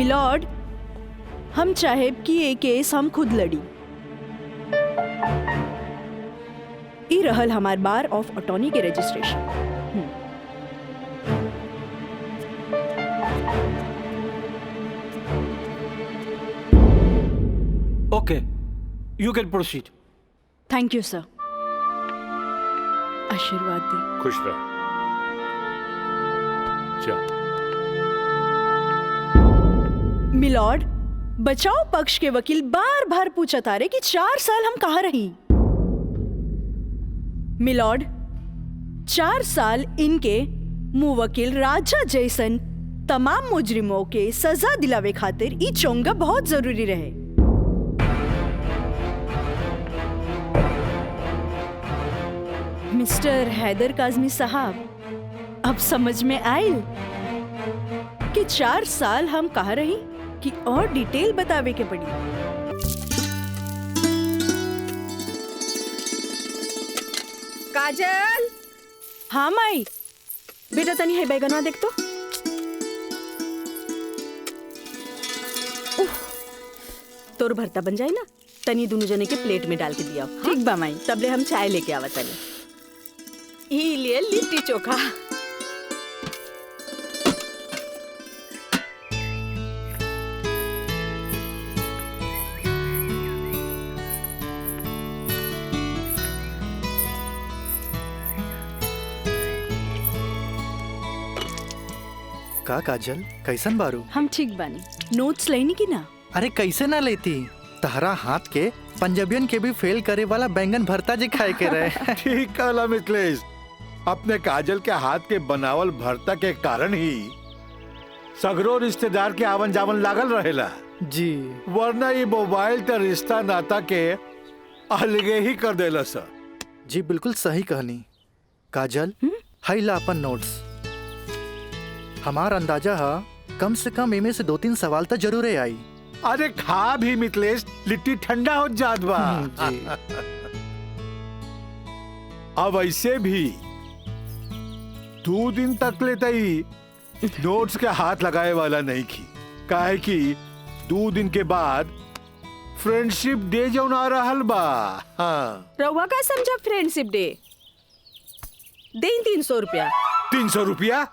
Milord, हम चाहे कि ये केस हम खुद लड़ी। ई रहल हमार बार ऑफ अटॉर्नी के registration. Okay, you can proceed. Thank you sir. आशीर्वाद दी। खुश रह। चल। मिलॉर्ड, बचाव पक्ष के वकील बार बार पूछा तारे कि 4 साल हम कहाँ रही। मिलॉर्ड, 4 साल इनके मुवक्किल राजा जैसन तमाम मुजरिमों के सजा दिलावे खातिर ई चोंगा बहुत जरूरी रहे। मिस्टर हैदर काज़मी साहब, अब समझ में आयल कि 4 साल हम कहाँ रही कि और डिटेल बतावे के पड़ी। काजल, हाँ माई। बेटा तनी है बैगनवा देख तो। तोर भरता बन जाए ना, तनी दोनों जने के प्लेट में डाल के दिया। ठीक बा माई। तबले हम चाय लेके आवा तनी। ई लिए लिट्टी चोखा। का काजल, कैसन बारू? हम ठीक बानी। नोट्स लेनी की ना? अरे कैसे ना लेती, तहरा हाथ के पंजाबियन के भी फेल करे वाला बैंगन भरता जे खाए के रहे। ठीक कहला मिथिलेश, अपने काजल के हाथ के बनावल भरता के कारण ही सगरो रिश्तेदार के आवन जावन लागल रहेला जी। वरना ये मोबाइल ते रिश्ता नाता के अलगे ही कर देला सर। जी बिल्कुल सही कहनी। काजल, हाई ला अपन नोट्स। हमार अंदाजा है कम से कम इमे से 2-3 सवाल तो जरूर आई। अरे खा भी मिथिलेश, लिट्टी ठंडा हो जात बा। जी। अब ऐसे भी 2 दिन तक लेता ही नोट्स के हाथ लगाए वाला नहीं की, काहे कि 2 दिन के बाद फ्रेंडशिप डे जो आ रहल बा। हाँ। रउआ का समझा फ्रेंडशिप डे? दे 300 रुपया। 300 रुपया?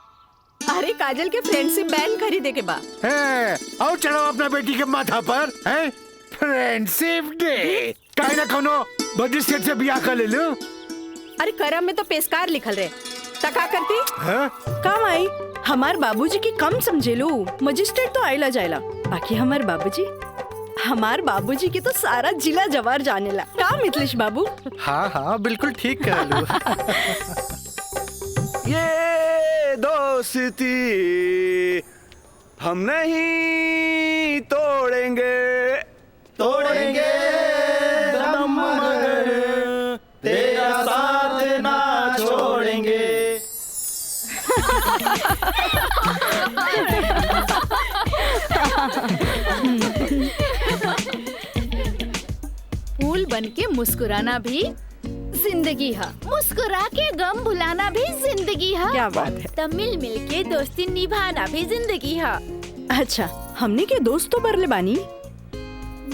अरे काजल के फ्रेंडशिप बैंड खरीदे के बा। है, और चढ़ाओ अपना बेटी के माथा पर। है फ्रेंडशिप डे, काहे ना कोनो मजिस्ट्रेट से ब्याह कर ले लो। अरे करम में तो पेशकार लिखल रहे, तका करती। है? काम आई। हमार बाबूजी की कम समझे लो, मजिस्ट्रेट तो आइला जाइला। बाकी हमार बाबूजी की तो सारा जिला जवार जानेला। का मिथिलेश बाबू? हाँ हाँ बिल्कुल ठीक कह लू। ये दोस्ती हम नहीं तोड़ेंगे, तोड़ेंगे दम मगर तेरा साथ ना छोड़ेंगे। फूल बनके मुस्कुराना भी जिंदगी है, मुस्कुरा के गम भुलाना भी जिंदगी है। क्या बात है। तब मिल मिल के दोस्ती निभाना भी जिंदगी है। अच्छा, हमने के दोस्त तो बरले बानी,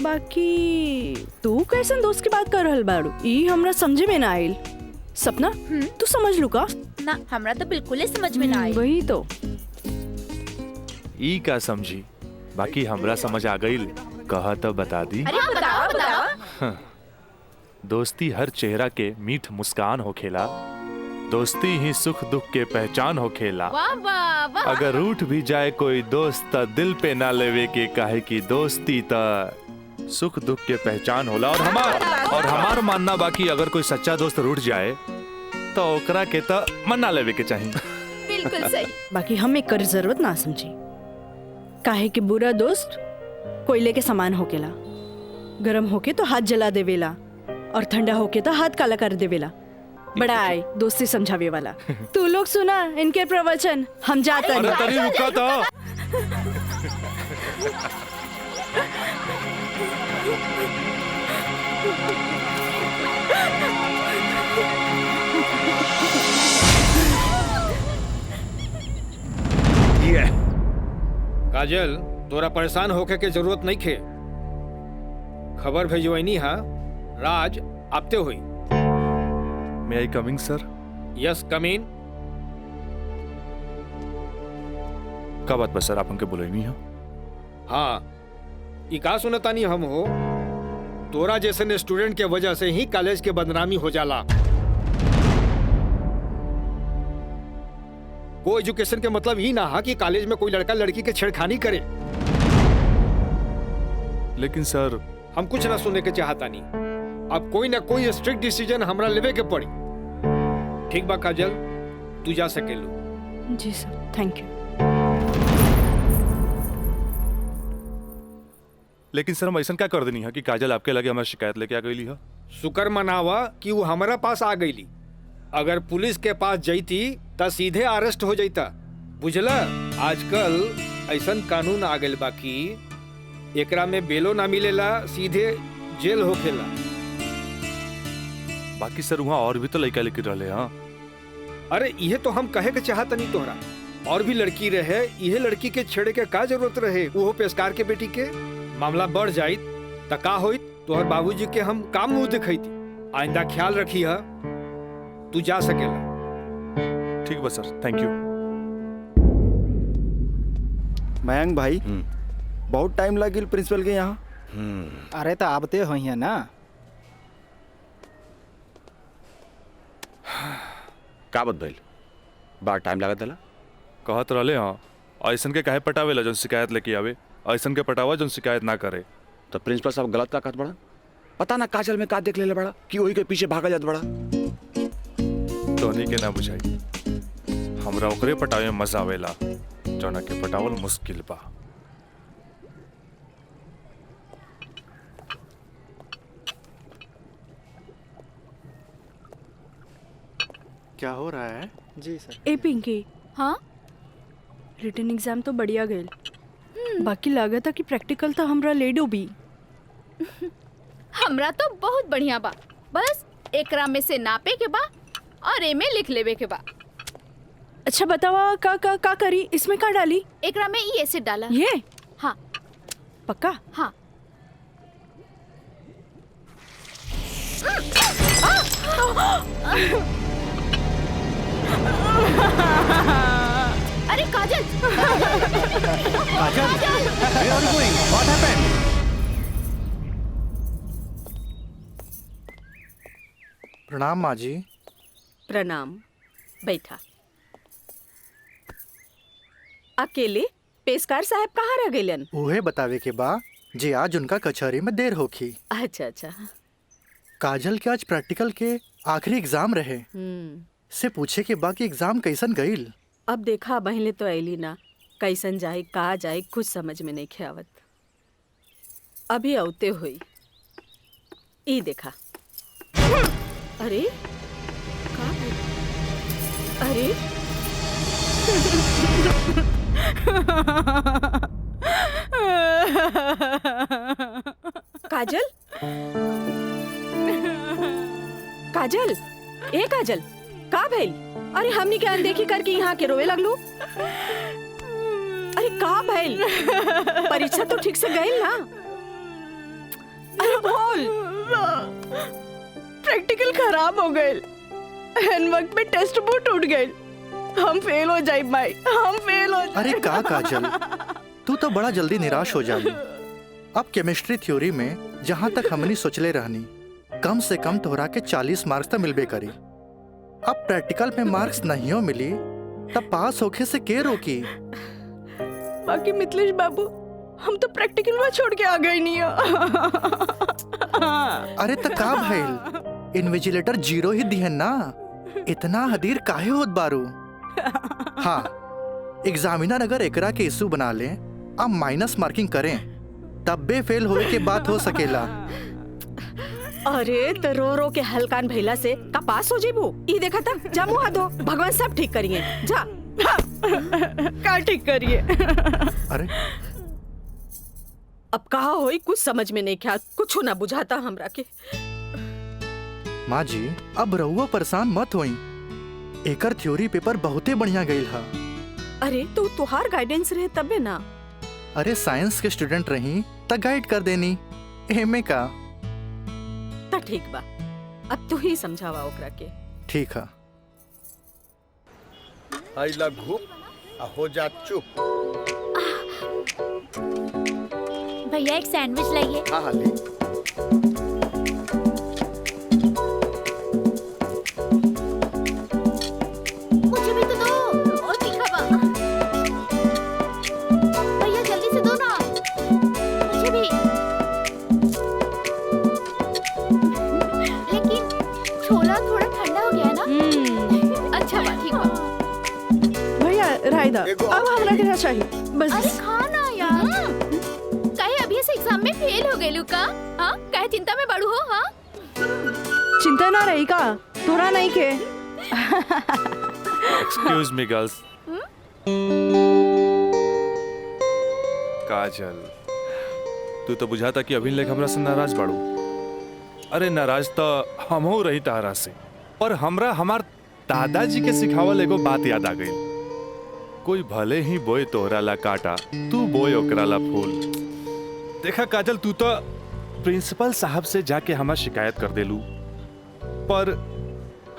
बाकी तू कैसन दोस्त की बात कर रहल बाड़ू? ई हमरा समझे में ना आइल। सपना, तू समझ लू का? ना, हमरा तो बिल्कुल ही समझ में ना आई। वही तो। ई का समझी, बाकी हमरा समझ आ गई। कहा तो बता दी। अरे बताओ बताओ। दोस्ती हर चेहरा के मीठ मुस्कान होखेला, दोस्ती ही सुख दुख के पहचान होखेला। वाह वाह वाह। अगर रूठ भी जाए कोई दोस्त त दिल पे ना लेवे के, काहे की दोस्ती त सुख दुख के पहचान होला। और हमार मानना बाकी अगर कोई सच्चा दोस्त रूठ जाए तो ओकरा के त मना लेवे के चाहिए। बिल्कुल सही। बाकी हमें कर जरूरत ना समझी, काहे कि बुरा दोस्त कोयले के समान होकेला। गरम होके तो हाथ जला देवेला और ठंडा होके तो हाथ काला कर देवेला। बड़ा आए दोस्ती समझावे वाला। तू लोग सुना इनके प्रवचन, हम जाते हैं। अरे तरी रुका तो। काजल, तोरा परेशान होके के जरूरत नहीं खे। खबर भेजवैनी हा, राज आपते हुई। May I coming sir? Yes come in. का बात बस सर, आप हमके बुलाई नहीं हो? हाँ, ई का सुनतानी हम हो, तोरा जैसे स्टूडेंट के वजह से ही कॉलेज के बदनामी हो जाला। को एजुकेशन के मतलब ही ना हा कि कॉलेज में कोई लड़का लड़की के छेड़खानी करे। लेकिन सर हम कुछ ना सुनने के चाहता नहीं। अब कोई ना कोई स्ट्रिक्ट डिसीजन हमरा लेवे के पड़ी। ठीक बा काजल, तू जा सकेलू। जी सर, थैंक यू। लेकिन सर हम ऐसा क्या कर देनी है कि काजल आपके लगे हमारी शिकायत लेके आ गई है? शुक्र मनावा कि वो हमारा पास आ गईली। अगर पुलिस के पास जईती त सीधे अरेस्ट हो जाता। बुझला, आजकल ऐसन कानून आ गइल बा कि एकरा में बेलो ना मिलेला, सीधे जेल होखेला। बाकी सर वहाँ और भी तो लड़का लेके रहे। हाँ, अरे इहे तो हम कहे के चाहत नहीं तोहरा। और भी लड़की रहे, इहे लड़की के छेड़े के का जरूरत रहे? वो पेशकार के बेटी के मामला बढ़ जाइत त का होइत? तोहर बाबूजी के हम काम मुंह दिखैती। आइंदा ख्याल रखी है, तू जा सकेला। ठीक बा सर, थैंक यू। मयंक भाई, बहुत टाइम लगिल प्रिंसिपल के यहाँ। अरे तो आबते हो ना। का बात भइल? बड़ा टाइम लागत दला। कहत रहे हाँ, ऐसन के काहे पटावेला जौन शिकायत लेके आवे, ऐसन के पटावा जौन शिकायत ना करे। तो प्रिंसिपल साहब गलत का कहत बड़ा? पता ना काजल में का देख ले बड़ा कि वही के पीछे भागा जात बड़ा। तोहनी के ना बुझाई, हमरा ओकरे पटावे में मजा आवेला जौना के पटावल मुश्किल बा। क्या हो रहा है? जी सर। ए पिंकी, हाँ, रिटन एग्जाम तो बढ़िया गए, बाकी लागत कि प्रैक्टिकल तो हमरा ले डूबी। हमरा तो बहुत बढ़िया बा। बस एकरा में से नापे के बा और एमे लिख लेवे के बा। अच्छा बतावा, का करी? इसमें का डाली? एकरा में ई एसिड डाला। ये? हाँ पक्का? हाँ। अरे काजल! काजल, where are you going? What happened? प्रणाम माँ जी। प्रणाम, बैठा। अकेले पेशकार साहब कहाँ रह गइलन? उहे बतावे के बा जे आज उनका कचहरी में देर होखी। अच्छा अच्छा। काजल के आज प्रैक्टिकल के आखिरी एग्जाम रहे, से पूछे के बा कि एग्जाम कैसन गईल। अब देखा बहले तो ऐली ना, कैसन जाए कहा जाए कुछ समझ में नहीं आवत। अभी औते हुई ई देखा। अरे का है? अरे काजल, काजल, ए काजल, का भइल? अरे हमनी के अनदेखी करके यहाँ के रोवे लगलू। अरे का भइल? परीक्षा तो ठीक से गई ना? अरे बोल। प्रैक्टिकल खराब हो गए, एन वक्त में टेस्ट बुक टूट गए। हम फेल हो जाए भाई, हम फेल हो जाए। अरे का काजल, तू तो बड़ा जल्दी निराश हो जाली। अब केमिस्ट्री थ्योरी में जहाँ तक हमनी सोचले रहनी, कम से कम तोहरा के 40 मार्क्स तो मिलबे करी। अब प्रैक्टिकल में मार्क्स नहीं हो मिली तब पास होके से के रोकी? बाकी मिथिलेश बाबू, हम तो प्रैक्टिकल में छोड़ के आ गए नहीं। अरे तो का भइल? इन्विजिलेटर 0 ही दिहन ना, इतना हदीर काहे होत बारू? हाँ, एग्जामिनर अगर एकरा के इशू बना ले, अब माइनस मार्किंग करें, तब बे फेल होए के बात हो सकेला। अरे तो रो रो के हलकान भैला से का पास हो जेबू? ई देखा था, जा मुँह हाथ धो, भगवान सब ठीक करिए। जा। का ठीक करिए? अरे अब कहा होई कुछ समझ में नहीं क्या, कुछ ना बुझाता हमरा के। माँ जी, अब रहुआ परेशान मत होई, एकर थ्योरी पेपर बहुते बढ़िया गईल हा। अरे तो तुहार गाइडेंस रहे तबे ना। अरे साइंस के स्टूडेंट रही त गाइड कर देनी, एमे का। तो ठीक बा, अब तू ही समझावा ओकरा के। ठीक है। आइला घूप हो जा चुप। भैया एक सैंडविच लाइए। हाँ हाँ ले। मुझे भी तो दो, और तीखा बा। भैया जल्दी से दो ना, मुझे भी। लेकिन छोला थोड़ा ठंडा हो गया है ना? अच्छा बा, ठीक बा। भैया रायदा अब हमरा के चाहिए बस। अरे खाना यार। कहे अभी से एग्जाम में फेल हो गए लुका? हाँ कहे चिंता में बड़ू हो? हाँ चिंता ना रही का तोरा नहीं के। Excuse me girls. काजल, तू तो बुझाता कि अभी लेक हमरा से नाराज बाड़ू। अरे नाराज तो हमहू रही तारा से, पर हमरा हमार दादाजी के सिखावल एगो बात याद आ गई। कोई भले ही बोए तोहरा ला काटा, तू बोए ओकरा ला फूल। देखा काजल, तू तो प्रिंसिपल साहब से जाके हमार शिकायत कर देलू, पर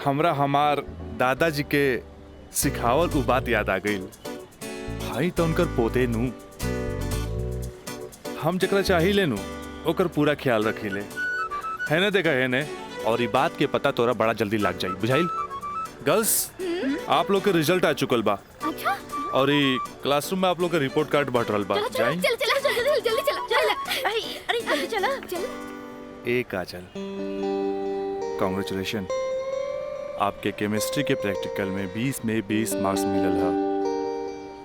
हमरा हमार दादाजी के सिखावल उ बात याद आ गई। भाई तो उनकर पोते नू, हम जकरा चाही लेनू ओकर पूरा ख्याल रखीले, है ना? देखा है ने, और ये बात के पता तोरा बड़ा जल्दी लग जाई, बुझाइल? गर्ल्स, आप लोग के रिजल्ट आ चुकल बा। अच्छा। और ये क्लासरूम में आप लोग का रिपोर्ट कार्ड बट रहल बा। जाई जल्दी चला। अरे जल्दी चला। ए काजल, कांग्रेचुलेशन, आपके केमिस्ट्री के प्रैक्टिकल में 20 में 20 मार्क्स मिलल है।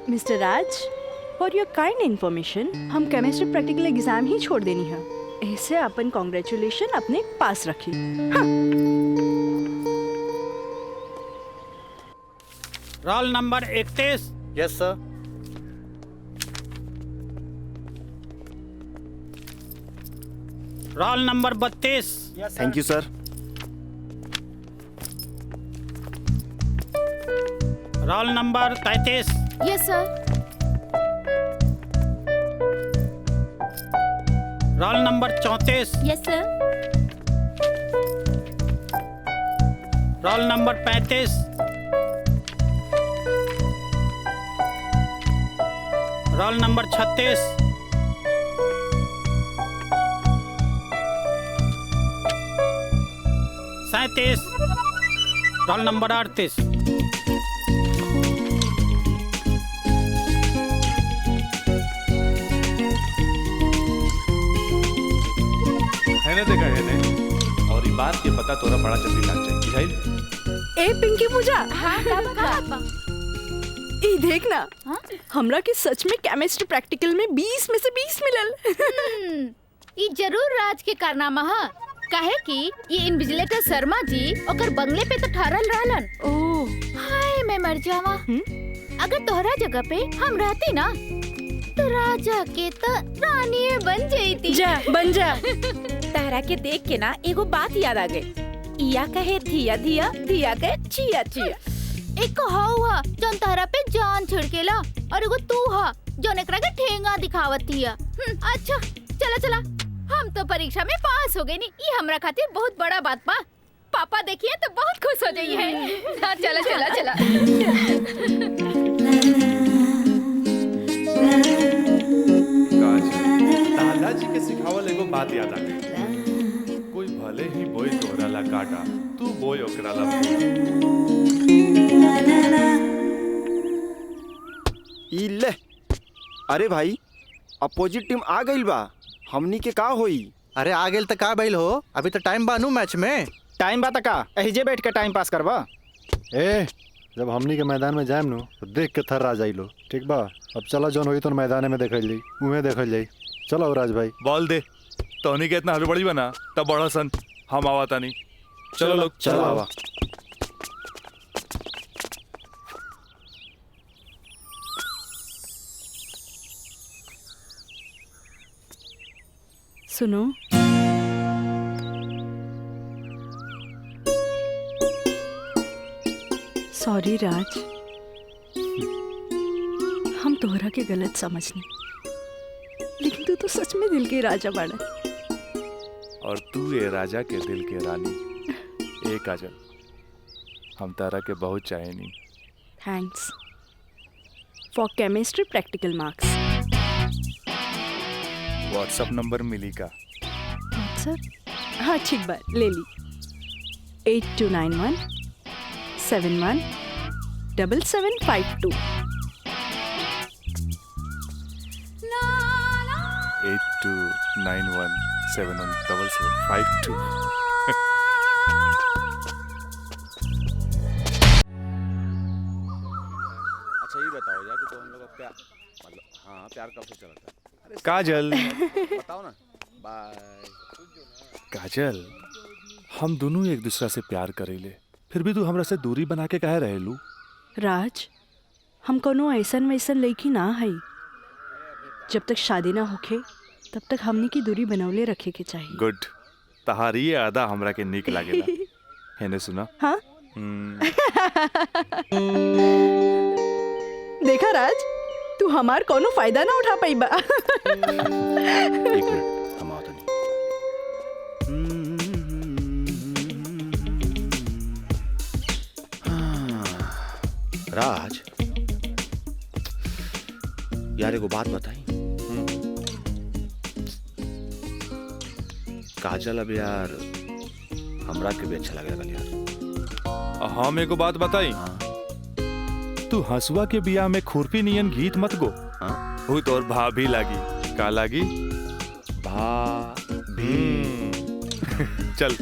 Mister Raj, for your kind information, हम केमिस्ट्री प्रैक्टिकल एग्जाम ही छोड़ देनी है। ऐसे अपन कांग्रेचुलेशन अपने पास रखी। हाँ। Roll number 31। Yes sir. Roll number 32। Thank you sir. Roll number 33। Yes sir. Roll number 34। Yes sir. Roll number 35। Roll number 36। Roll number 38। है ना? देखा है ने, और ये बात के पता तोरा बड़ा जल्दी लग जाए, बुझाइल? ए पिंकी पूजा, हाँ ई देख ना, हमरा के सच में केमिस्ट्री प्रैक्टिकल में 20 में से 20 मिलल। ये जरूर राज के कारनामा है। कहे कि ये इन्विजिलेटर शर्मा जी ओकर बंगले पे तो ठहरल रहलन। ओह हाय मैं मर जावा। अगर तोहरा जगह पे हम रहती ना तो राजा के तो रानी बन जाती। जा बन जा। तारा के देख के ना एगो बात याद आ गई। इया कहे धिया धिया, धिया कहे चिया चिया। एक हवा जौन तारा पे जान छिड़केला, और एगो तू हा जौन एकरा के ठेंगा दिखावतिया। अच्छा चला चला, हम तो परीक्षा में पास हो गए नी, ये हमरा खातिर बहुत बड़ा बात बा। पापा देखिए तो बहुत खुश हो जाइए। हाँ चला चला चला। दादाजी के सिखावल एगो बात याद आ गई। कोई भले ही बोए तोहरा ला काटा, तू बोए ओकरा ला फूल। ई ले। अरे भाई, अपोजिट टीम आ गई बा, हमनी के का होई? अरे आ गेल त का बैल हो, अभी तो टाइम बानू मैच में। टाइम बा का एहिजे बैठ के टाइम पास करवा। ए जब हमनी के मैदान में जाएम नु तो देख के थर्रा जाइलो, ठीक बा? अब चलो जौन होई तो मैदान में देखल जाई, उहे देखल जाई। चलो राज भाई बॉल दे। तोहनी के इतना हड़बड़ी बना तब बड़ा सन, हम आवाता नहीं। चलो लोग, चलो आवा। सुनो, सॉरी राज, हम तोहरा के गलत समझनी। लेकिन तू तो सच में दिल के राजा बाड़ा। और तू ये राजा के दिल के रानी। ए काजल, हम तारा के बहुत चाहेनी। Thanks for chemistry practical marks. WhatsApp number मिली का? व्हाट्सएप? हाँ ठीक बात, ले ली। 8291 71 7752। 8291717752। अच्छा ये बताओ यार कि तो हम लोग का प्यार मतलब हाँ प्यार कब से चला था? काजल बताओ ना। बाय। काजल, हम दोनों एक दूसरा से प्यार करेले, फिर भी तू हमरा से दूरी बना के काहे रहेलू? राज, हम कोनो ऐसन वैसन लड़की ना है। जब तक शादी ना होखे तब तक हमनी की दूरी बनौले रखे के चाहिए। गुड, तहारी ये आदा हमरा के निक लागेला। हैने सुना? हाँ? देखा राज, तू हमार कोनो फायदा ना उठा पाई बा। एक मिनट हम आओ तनी। राज यार एगो बात बताई। काजल अब यार हमरा के भी अच्छा लगे यार। हम एगो बात बताई। हाँ? तू हंसुआ के बिया में खुरपी नियन गीत मत गो। हाँ? वो तोर भाभी लागी। का लागी? भाभी। चल।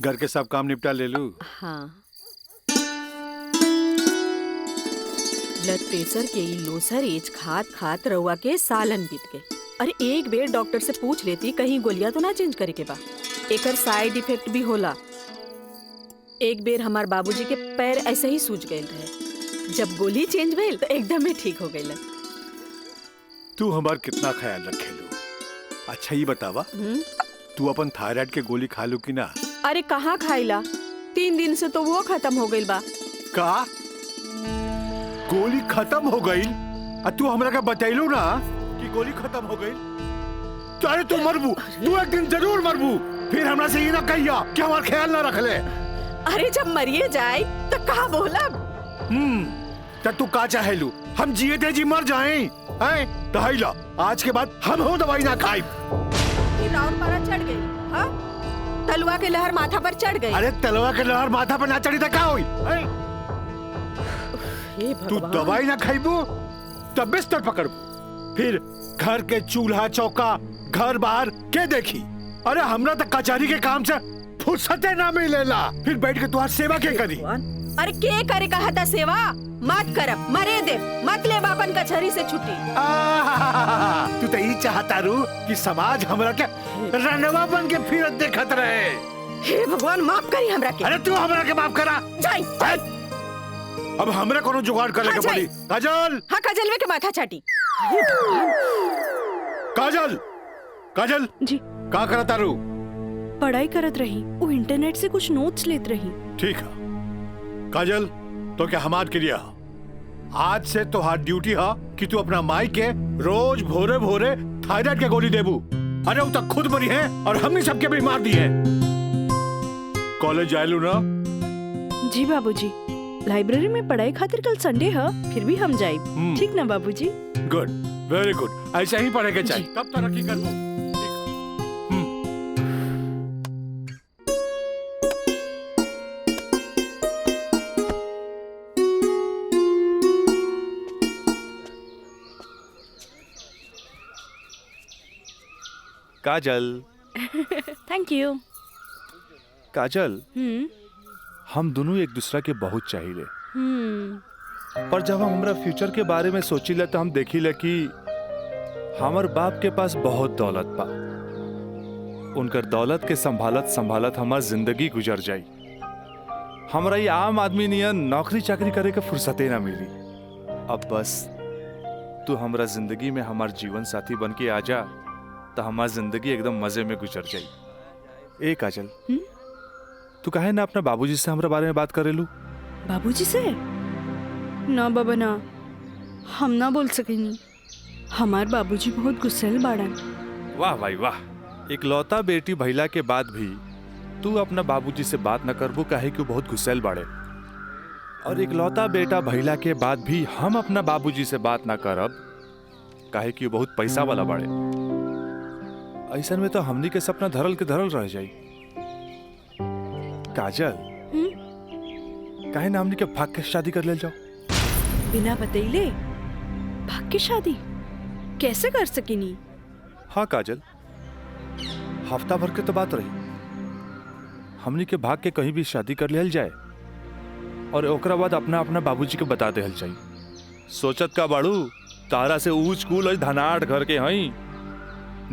घर के सब काम निपटा ले लू? हाँ, ब्लड प्रेशर के ई लोसर एज खात खात रउआ के सालन बीत गए। अरे एक बेर डॉक्टर से पूछ लेती कहीं गोलियां तो ना चेंज करे के बा। एकर साइड इफेक्ट भी होला। एक बेर हमार बाबूजी के पैर ऐसे ही सूज गए रहे, जब गोली चेंज भइल तो एकदम ही ठीक हो गइल। तू हमार कितना ख्याल रखेलू? अच्छा ये बतावा, तू अपन थायराइड के गोली खा लू कि ना? अरे कहाँ खाइला, 3 दिन से तो वो खत्म हो गइल बा। का गोली खत्म हो गई? तू हमरा का बतैलू ना कि गोली खत्म हो गई? अरे तू मरबू, तू एक दिन जरूर मरबू। फिर हमरा से ये ना कहिया कि हमार ख्याल ना रख ले। अरे जब मरिए जाए तो कहा बोला? तू का चाहेलू हम जिए थे जी मर जाएं? हैं? दहाइला आज के बाद हम हो दवाई ना खाई। राउर पारा चढ़ गई। हाँ? तलवा के लहर माथा पर चढ़ गई। अरे तलवा के लहर माथा पर ना चढ़ी तो क्या हुई? तू दवाई ना खाईबू तब बिस्तर पकड़बू, फिर घर के चूल्हा चौका घर बाहर के देखी? अरे हमरा तक कचहरी के काम से फुर्सते ना मिलेला, फिर बैठ के तुम्हारी सेवा के करी? अरे के करे कहा था सेवा? मत करब, मरे दे, मत ले बापन कचहरी से छुट्टी। तू तो यही चाहता रू कि समाज हमरा के रनवा बन के फिरत देखत रहे। हे भगवान माफ करी हमरा के। अरे तू हमरा के माफ करा। जाई। अब हमरा कोनो जुगाड़ करे के पड़ी। काजल। हाँ काजलवे के माथा चाटी। काजल, काजल जी का करत तारू? पढ़ाई करत रही, वो इंटरनेट से कुछ नोट्स लेत रही। ठीक है काजल, तो क्या हमार क्रिया आज से तो हाथ ड्यूटी है कि तू अपना माई के रोज भोरे भोरे थायराइड के गोली देबू। अरे वो तक खुद मरी है और हमने सबके भी मार दी है। कॉलेज आयलू ना? जी बाबूजी, लाइब्रेरी में पढ़ाई खातिर कल संडे है, फिर भी हम जाए। ठीक ना बाबूजी? गुड, वेरी गुड, ऐसा ही पढ़े के चाहिए, तब तरक्की करबो। काजल। Thank you. काजल, हम दोनों एक दूसरा के बहुत चाहिए, हम्म, पर जब हम हमरा फ्यूचर के बारे में सोचिले तो हम देखिले कि हमार बाप के पास बहुत दौलत बा। उनकर दौलत के संभालत संभालत हमार जिंदगी गुजर जाई। हमरा ये आम आदमी नियन नौकरी चाकरी करे के फुर्सते ना मिली। अब बस तू हमरा जिंदगी में हमार जीवन साथी बन के आ जा तो हमार जिंदगी एकदम मजे में गुजर जाई। ए काजल, तू काहे ना अपना बाबूजी से हमरा बारे में बात करेलू? बाबूजी से? ना बाबा ना, हम ना बोल सकेनी। हमार बाबूजी बहुत गुस्सेल बाड़न। वाह भाई वाह, इकलौता बेटी भैला के बाद भी तू अपना बाबूजी से बात न करबू काहे कि वो बहुत गुस्सेल बाड़े। और इकलौता बेटा भैला के बाद भी हम अपना बाबूजी से बात ना करब काहे कि वो बहुत पैसा वाला बाड़े। ऐसन में तो हमनी के सपना धरल के धरल रह जाई। काजल, काहे ना हमनी के भाग के शादी कर ले जाओ? बिना बतैले भाग के शादी कैसे कर सकेनी? हाँ काजल, हफ्ता भर के तो बात रही। हमनी के भाग के कहीं भी शादी कर लेल जाए और ओकरा बाद अपना अपना बाबूजी के बता देहल जाई। सोचत का बाड़ू तारा से ऊंच कूल और धनाट घर के हई।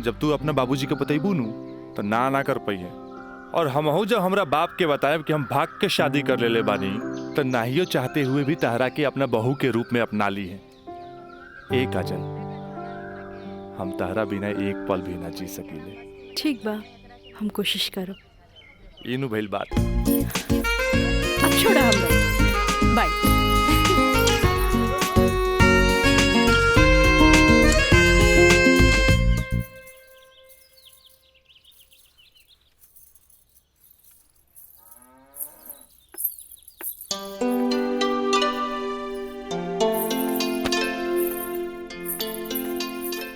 जब तू अपना बाबूजी के बतैबू नु तो ना कर पाइए। और हमहू जब हमरा बाप के बताएब कि हम भाग के शादी कर लेले बानी तो नाहियो चाहते हुए भी तहरा के अपना बहू के रूप में अपना ली है। ए काजल, हम तहरा बिना एक पल भी ना जी सकीले। ठीक बा, हम कोशिश करो। इनु भइल बात। अब छोड़ा हम बाय।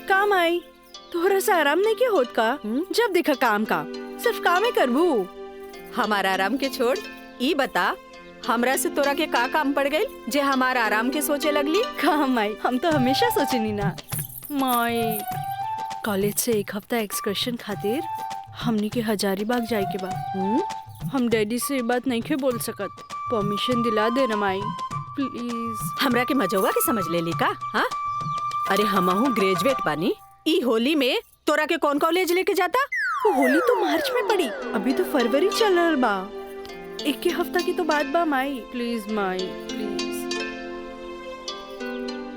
काम आई थोड़ा सा आराम नहीं किया होत का? जब देखा काम का सिर्फ काम ही करबू। हमारा आराम के छोड़, ई बता हमरा से तोरा के का काम पड़ गई जे हमारा आराम के सोचे लगली? काम आई, हम तो हमेशा सोचनी ना माई। कॉलेज से एक हफ्ता एक्सकर्शन खातिर हमनी के हजारीबाग जाए के बा। हम डैडी से ये बात नहीं के बोल सकत, परमिशन दिला दे ना माई प्लीज। हमरा के मजौवा के समझ ले ली का? हाँ, अरे हमहू ग्रेजुएट बानी। ई होली में तोरा के कौन कॉलेज लेके जाता? वो होली तो मार्च में पड़ी, अभी तो फरवरी चल रहा बा। एक के हफ्ता की तो बात बा माई, प्लीज माई प्लीज।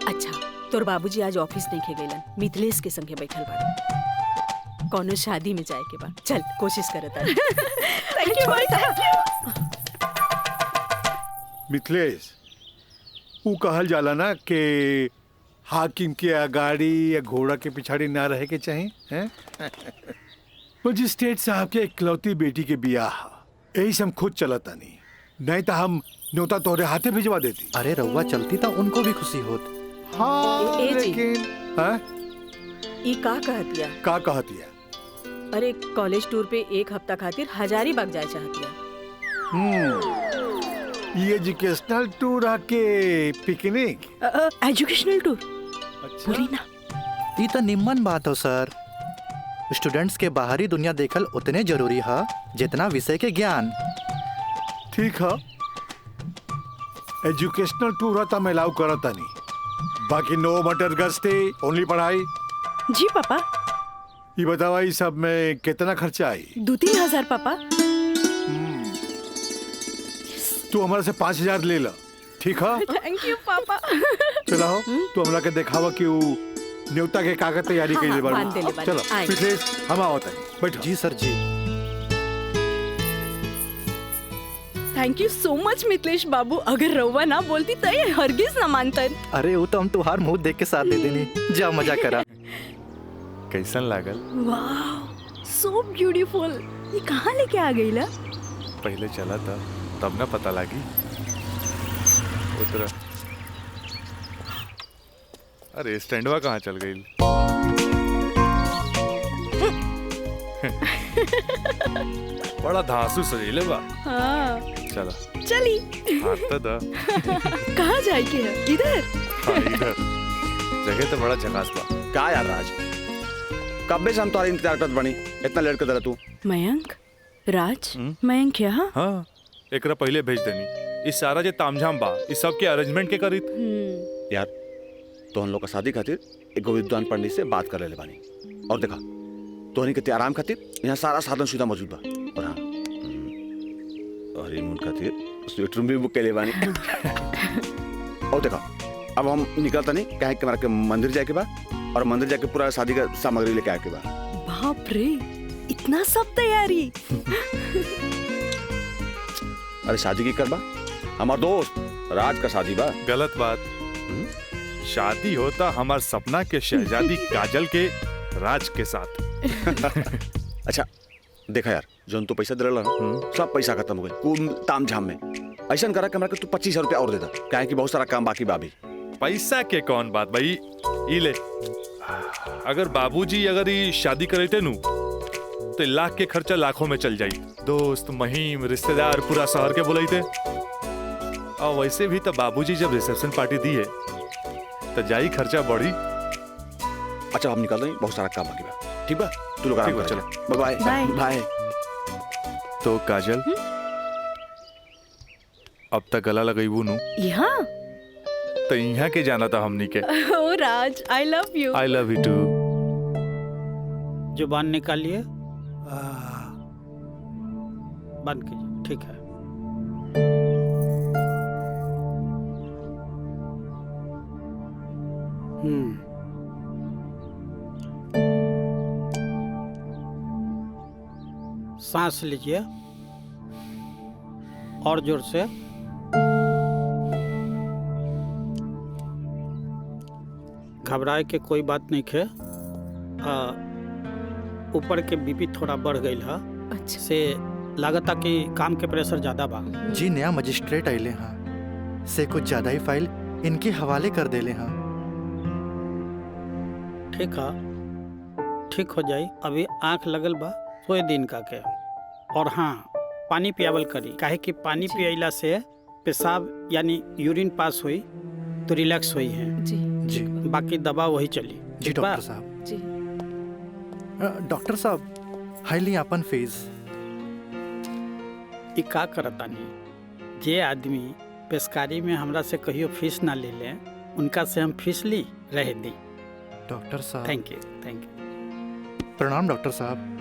अच्छा, तोर बाबूजी आज ऑफिस नहीं खे गइलन, मिथिलेश के संगे बैठल बाड़े। कौनो शादी में जाए के बा, चल कोशिश करत तानी। Thank you Mai, thank you. Mithilesh, वो कहल जाला ना कि हाकिम के अगाड़ी या घोड़ा के पिछाड़ी ना रहे के चाहे हैं? मजिस्ट्रेट साहब के इकलौती बेटी के बियाह यही से हम खुद चलता नहीं तो हम न्योता तोरे हाथे भिजवा देती। अरे रउआ चलती तो उनको भी खुशी होत। हाँ ए जी। लेकिन हाँ? ई का कहतिया? का कहतिया? अरे कॉलेज टूर पे एक हफ्ता खातिर हजारीबाग जाए चाहतिया। ये एजुकेशनल टूर आके पिकनिक? एजुकेशनल टूर पूरी ना। ये तो निम्मन बात हो सर। स्टूडेंट्स के बाहरी दुनिया देखल उतने जरूरी है जितना विषय के ज्ञान। ठीक है, एजुकेशनल टूर है तो मैं अलाउ करता नहीं, बाकी नो मटर गस्ते ओनली पढ़ाई। जी पापा। ये बतावा ये सब में कितना खर्चा आई? 2-3 हजार पापा। तू हमारे से 5,000 ले ला, ठीक है? थैंक यू पापा। चलो तू हमरा के दिखावा कि वो न्योता के कागज तैयारी हाँ, के लिए बांध देले बानी। चलो आए। पिछले हम आवत है, बैठो। जी सर जी। Thank you so much Mithilesh बाबू, अगर रउआ ना बोलती तो ये हरगिज ना मानतन। अरे वो तो हम तुहार मुंह देख के साथ दे देनी। जा मजा करा। कैसन लागल? वाह सो ब्यूटीफुल। ये कहाँ लेके आ गई ला? पहले चला था तब ना पता लगी। उतरा। अरे स्टैंडवा कहाँ चल गई? बड़ा धांसू सजीले बा। हाँ चला चली। हाथ तो दा। कहाँ जाए के है? इधर? हाँ इधर। जगह तो बड़ा झकास बा। क्या यार राज, कब से हम तुम्हारा इंतजार करत बनी, इतना लेट कर तू? मयंक, राज, मयंक यहाँ? हाँ एकरा पहले भेज देनी। इस सारा जे तामझाम बा इस सब के अरेंजमेंट के करी। यार तो हम लोग का शादी खातिर एगो विद्वान पंडित से बात कर ले बानी और देखा तोहनी के आराम खातिर यहाँ सारा साधन सुविधा मौजूद बा। और हाँ हनीमून खातिर स्वीट रूम भी बुक कर ले बानी। और देखा अब हम निकलता नहीं कहे कि हमारा के मंदिर जाके बा और मंदिर जाके पूरा शादी का सामग्री लेके आके बा। बाप रे, इतना सब तैयारी। अरे शादी की करबा हमार दोस्त राज का शादी बा। गलत बात। शादी होता हमार सपना के शहजादी काजल के राज के साथ। अच्छा देखा यार जो तू पैसा दिला ना सब पैसा खत्म हो गए कुल तामझाम में। ऐसा करा कि हमरा के तू 25,000 रुपया और दे दा काहे कि बहुत सारा काम बाकी बा अभी। पैसा के कौन बात भाई, ई ले। अगर बाबूजी अगर ये शादी करते नु तो लाख के खर्चा लाखों में चल जाई। दोस्त महिम रिश्तेदार पूरा शहर के बुलाईते। और वैसे भी तो बाबूजी जब रिसेप्शन पार्टी दी है तो जाई खर्चा बढ़ी। अच्छा हम निकल रहे हैं, बहुत सारा काम बाकी बा। ठीक बा तू लोग आराम कर। चलो बाय बाय। बाय। तो काजल अब तक गला लगईबू नु यहाँ तो यहाँ के जाना था हमनी के। ओ Raj, I love you. I love you too. जुबान निकालिए, बंद कीजिए। ठीक है। सांस लीजिए और जोर से। घबराए के कोई बात नहीं है। ऊपर के बीपी थोड़ा बढ़ गई है। अच्छा से लागता कि काम के प्रेशर ज्यादा बा। जी नया मजिस्ट्रेट आइले हाँ से कुछ ज्यादा ही फाइल इनके हवाले कर देले हाँ। ठीक है, ठीक हो जाई। अभी आंख लगल बा, सोए दिन का के। और हाँ पानी पियावल करी, काहे कि पानी पियला से पेशाब यानी यूरिन पास हुई तो रिलैक्स हुई है। जी जी बाकी दवा वही चली। जी ठीक बा? डॉक्टर साहब। जी। डॉक्टर साहब हाईली अपन फीस। ई का करतानी, जे आदमी पेशकारी में हमरा से कहियो फीस ना ले ले उनका से हम फीस ली रह दी। डॉक्टर साहब थैंक यू, थैंक यू। प्रणाम डॉक्टर साहब।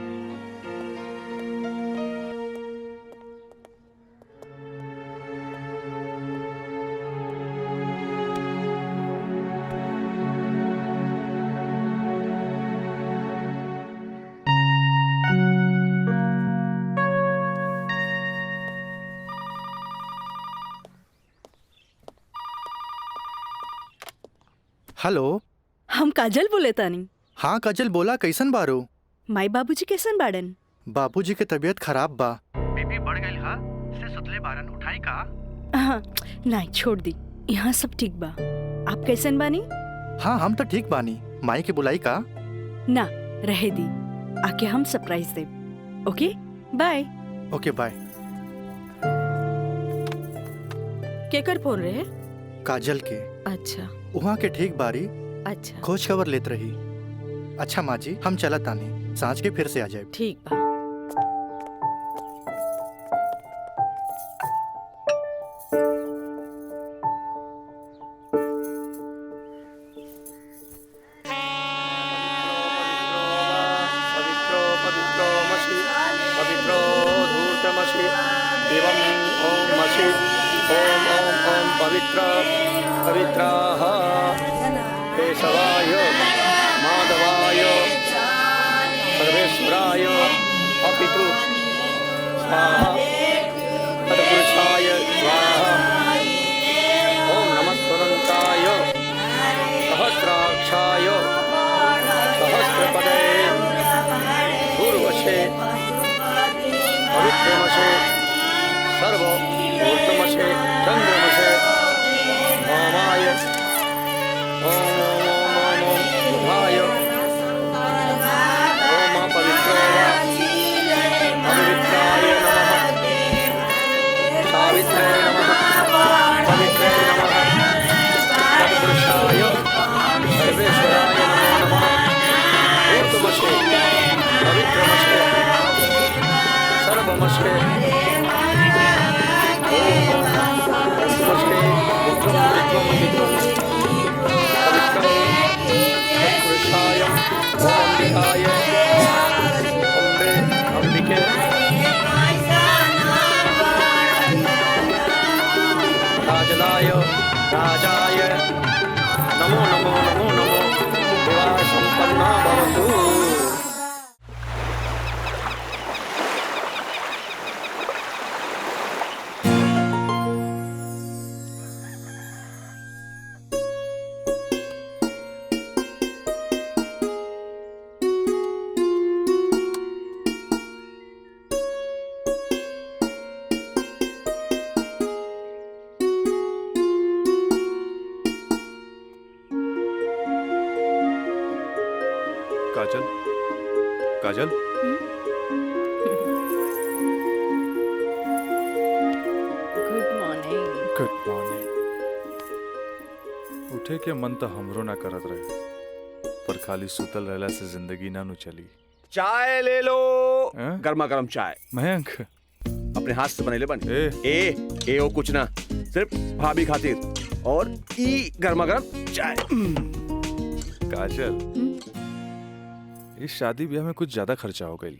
हेलो, हम काजल बोले तानी। हाँ काजल बोला, कैसन बारू? माई बाबूजी कैसन बाड़न? बाबूजी के तबीयत खराब बा। बीपी बढ़ गई हा, से सुतले बारन, उठाई का? हाँ नहीं छोड़ दी, यहाँ सब ठीक बा। आप कैसन बानी? हाँ हम तो ठीक बानी। माई के बुलाई का? ना रहे दी, आके हम सरप्राइज दे। Okay bye. Okay bye. केकर फोन रहे? काजल के। अच्छा वहाँ के ठीक बारी अच्छा खोज खबर लेत रही। अच्छा माँ जी हम चलत तानी, सांझ के फिर से आ जाए। ठीक बा। पवित्राः केशवाय माधवाय सर्वेश्वराय अपितृ स्वाहा तत्पुरुषाय स्वाहा। ओम नमः स्वदन्ताय सहस्राक्षाय सहस्रपदे पूर्वशे पवित्रमशे सर्वभूतमशे चन्द्रमशे ओमाय ओम ओम ओम ओम ओम शुभाय ओम पवित्रो वा पवित्राय नमः राजदाय राजाय नमो नमो नमो नमो विवाह संपन्ना भवतु। काजल, काजल, गुड मॉर्निंग। Good morning. उठे के मन तो हमरो ना करत रहे, पर खाली सुतल रहला से जिंदगी ना नु चली। चाय ले लो। हैं? गर्मा गर्म चाय मयंक, अपने हाथ से बनेले बन। ए ए ओ कुछ ना, सिर्फ भाभी खातिर और ई गर्मा गर्म चाय। काजल, इस शादी ब्याह में कुछ ज्यादा खर्चा हो गई।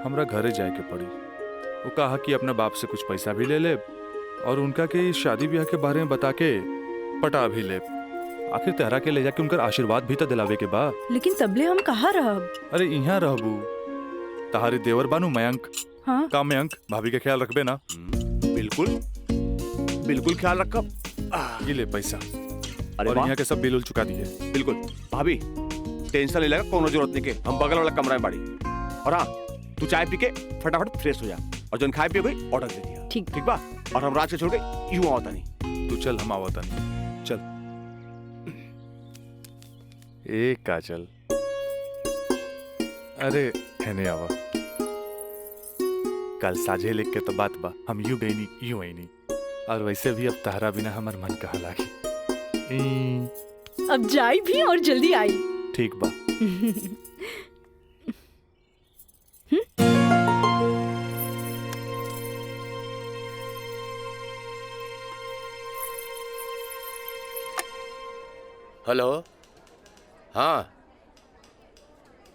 हमरा घरे जाए के पड़ी। वो कहा कि अपने बाप से कुछ पैसा भी ले ले और उनका के इस शादी ब्याह के बारे में बता के पटा भी ले। आखिर तेहरा के ले जाके उनका आशीर्वाद भी तो दिलावे के बा। लेकिन तबले हम कहाँ रहब? अरे यहाँ रहबू, तहारी देवर बानू मयंक। हाँ? का मयंक भाभी के ख्याल रखबे ना? बिल्कुल बिल्कुल ख्याल रखब। ये ले पैसा। अरे और वाह। यहाँ के सब बिल उल चुका दिए। बिल्कुल भाभी, टेंशन ले लेगा, कोनो जरूरत नहीं के, हम बगल वाला कमरा में बाड़ी। और हाँ, तू चाय पी के फटाफट फ्रेश हो जा और जो खाए पिए गई ऑर्डर दे दिया। ठीक ठीक बा। और हम रात से छोड़ के यूं आवता नहीं। तू चल, हम आवता नहीं। चल। ए काजल, अरे हेने आवा। कल साझे लिख के तो बात बा, हम यूं गई नहीं यूं आई नहीं। और वैसे भी अब तहरा बिना हमार मन कहा लागी। अब जाई भी और जल्दी आई। ठीक बा। हेलो। हाँ,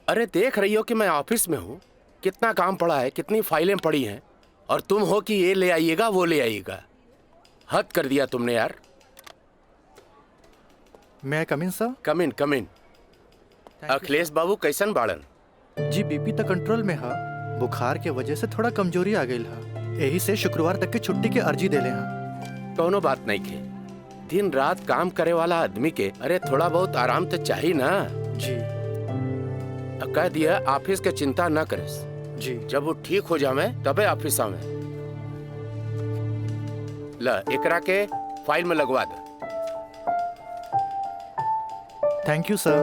अरे देख रही हो कि मैं ऑफिस में हूँ, कितना काम पड़ा है, कितनी फाइलें पड़ी हैं, और तुम हो कि ये ले आइएगा वो ले आइएगा। हद कर दिया तुमने यार। मैं कम इन सर? कम इन। अखिलेश बाबू कैसन बाड़न? जी बीपी तो कंट्रोल में है, बुखार के वजह से थोड़ा कमजोरी आ गई है, यही से शुक्रवार तक की छुट्टी की अर्जी दे ले हैं। कोनो बात नहीं के, दिन रात काम करे वाला आदमी के अरे थोड़ा बहुत आराम तो चाहिए ना। जी कह दिया ऑफिस के चिंता न करे जी, जब वो ठीक हो जावे तबे ऑफिस आवे। ला एकरा के फाइल में लगवा दे। थैंक यू सर।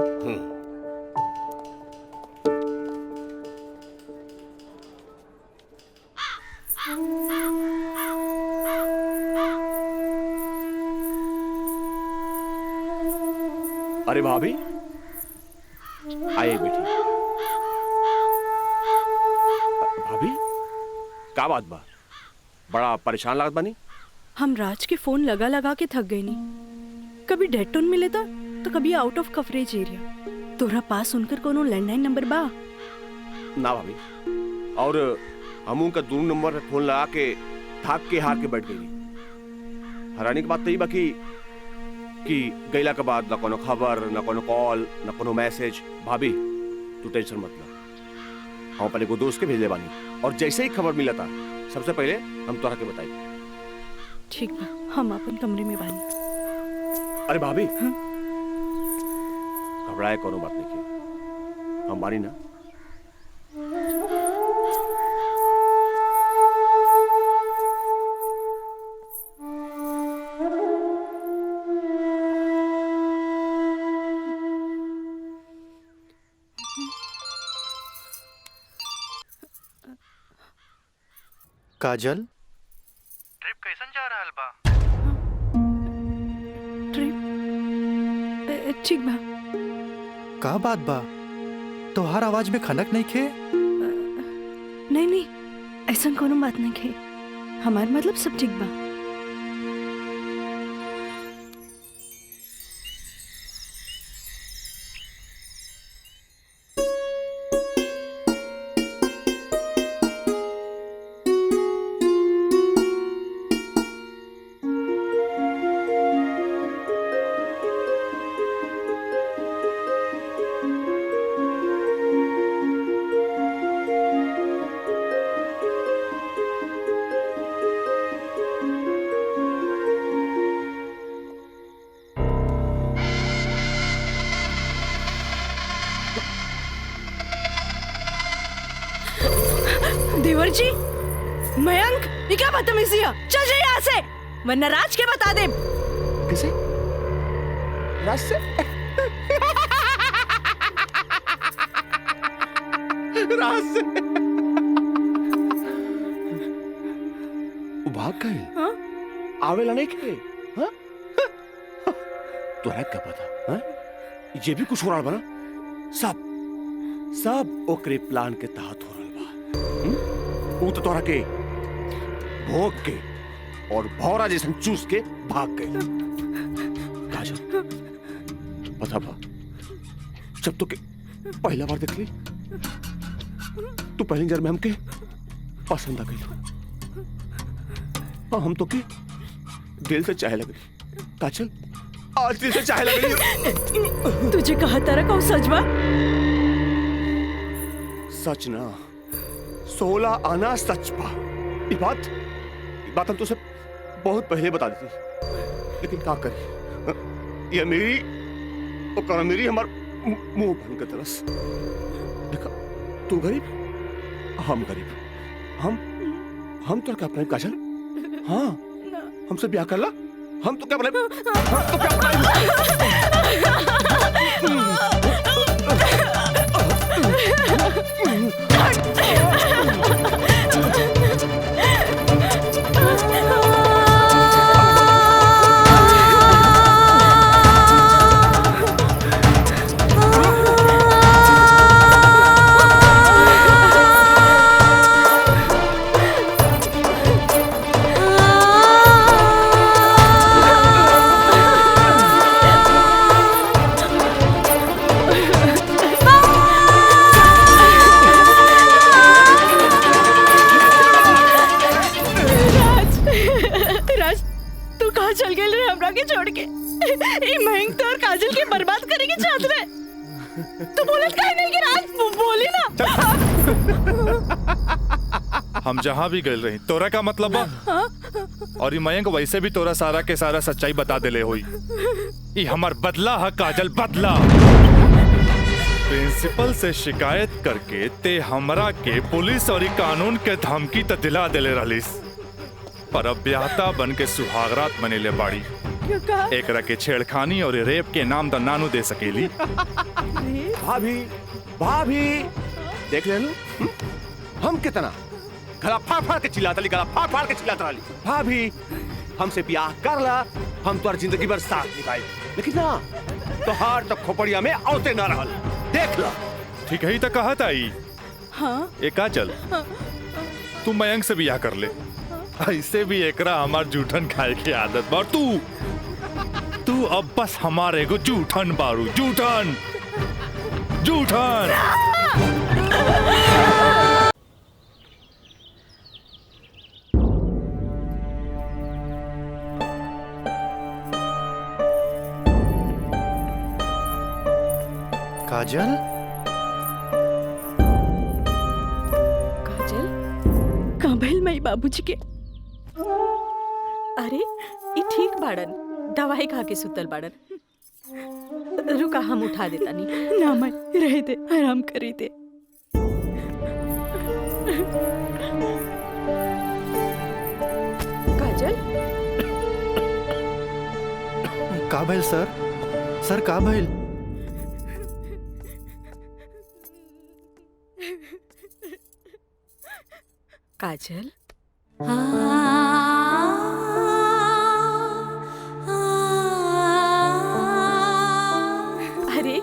अरे भाभी, आइए बेटी। भाभी, क्या बात बा? बड़ा परेशान लागत बानी। हम राज के फोन लगा लगा के थक गए नहीं। कभी डेड टोन मिले था तो कभी आउट ऑफ कवरेज एरिया। तोरा पास उनकर कोनो लैंडलाइन नंबर बा? ना भाभी, और हम उनका दूर नंबर पे फोन लगा के थाक के हार के बैठ गई। हैरानी की बात तो ये बाकी कि गैला के बाद ना कोनो खबर, ना कोनो कॉल, ना कोनो मैसेज। भाभी तू टेंशन मत ले, हम अपने को दोस्त के भेजले बानी, और जैसे ही खबर मिला था सबसे पहले हम तोरा के बताई। ठीक बा, हम अपन कमरे में बानी। अरे भाभी, हाँ? घबराए कोनो बात नहीं की, हम बानी ना। काजल, ट्रिप कैसन जा रहल बा? ट्रिप ठीक बा। का बात बा? तोहार आवाज में खनक नहीं खे? नहीं, ऐसा कोनो बात नहीं खे। हमार मतलब सब ठीक बा। मर्जी। मयंक, ये क्या बदतमीजी है? चल जा यहाँ से, वरना राज के बता दे। कैसे? राज से? राज से? वो भाग गए? हाँ? आवेला नहीं के? हाँ? तोरा क्या पता? हाँ? ये भी कुछ हो रहा बना? सब ओकरे प्लान के तहत हो रहा बा। वो तो तोरा के भोग के और भौरा जैसन चूस के भाग गए। काजल, पता बा, जब तो के पहला बार देख ली तू पहली नजर में हमके पसंद आ गई। और हम तो के दिल से चाहे लग रही। काजल, आज दिल से चाहे लग रही। तुझे कहा तारा कौन सच बा? सच ना, 16 आना सच बा। ये बात हम तुझसे बहुत पहले बता दी थी, लेकिन क्या करी, ये मेरी हमार मुंह बन के तरस। देखा, तू गरीब, हम गरीब, हम तो क्या अपने काजल? हाँ, हमसे ब्याह कर ला, हम तो क्या अपने, हम तो क्या छोड़ के ये महंग तो और काजल के बर्बाद करेंगे चाहत रहे। तू बोलत काहे नहीं कि राज बोली ना। हम जहाँ भी गए रही तोरा का मतलब बा? और ये मयंक वैसे भी तोरा सारा के सारा सच्चाई बता देले होई। ये हमार बदला है काजल, बदला। प्रिंसिपल से शिकायत करके ते हमरा के पुलिस और कानून के धमकी तो दिला देले रहलिस, पर अब ब्याहता बन के सुहागरात बनेले बाड़ी। एक रखे छेड़खानी और रेप के नाम तो नानू दे सकेली। भाभी देख ले लो, हम कितना गला फाड़ फाड़ के चिल्लाता ली, गला फाड़ फाड़ के चिल्लाता ली। भाभी हमसे ब्याह कर ला, हम तो जिंदगी भर साथ निभाए, लेकिन ना तो हार तक खोपड़िया में औते ना रहल। देख ला, ठीक है ही तो कहा था। हाँ? एक काजल, तू मयंक से ब्याह कर ले, ऐसे भी एकरा हमार जूठन खाए की आदत बा। और तू अब बस हमारे को जूठन बारू, जूठन जूठन। काजल, काजल, कहाँ भइल मई बाबूजी के? अरे ये ठीक बाड़न, दवाई खा के सुतल बाड़न। रुका, हम उठा देता नहीं। ना मैं रह दे, आराम करी दे। काजल, का भइल सर? सर का भइल? काजल, अरे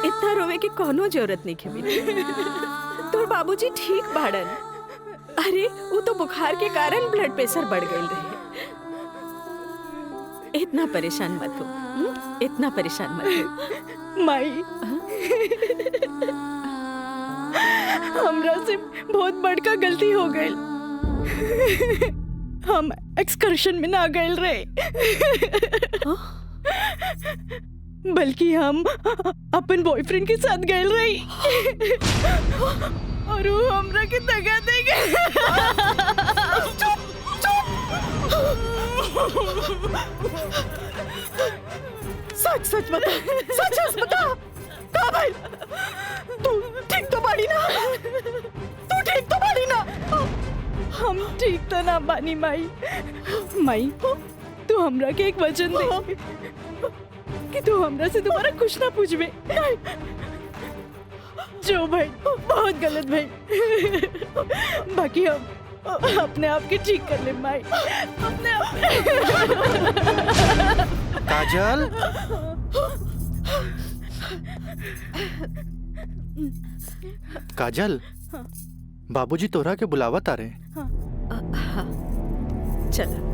इतना रोवे के कोनो जरूरत नहीं है। तोर बाबूजी ठीक बाड़न। अरे वो तो बुखार के कारण ब्लड प्रेशर बढ़ गई रहे। इतना परेशान मत हो, इतना परेशान मत हो। माई, हमरा से बहुत बड़का गलती हो गई। हम एक्सकर्शन में ना गए रहे, बल्कि हम अपन बॉयफ्रेंड के साथ गए रही। और वो हमरा के दगा दे गए। सच सच बता, सच सच बता, का भाई? तू ठीक तो बाड़ी ना? तू ठीक तो बाड़ी ना? हम ठीक तो ना बानी माई। माई तू हमरा के एक वचन दे कि तू हमरा से दोबारा कुछ ना पूछबे। जो भाई बहुत गलत भाई, बाकी हम अपने आप के ठीक कर ले माई, अपने आप। काजल, काजल, बाबूजी तोरा के बुलावत आ रहे। हाँ चला।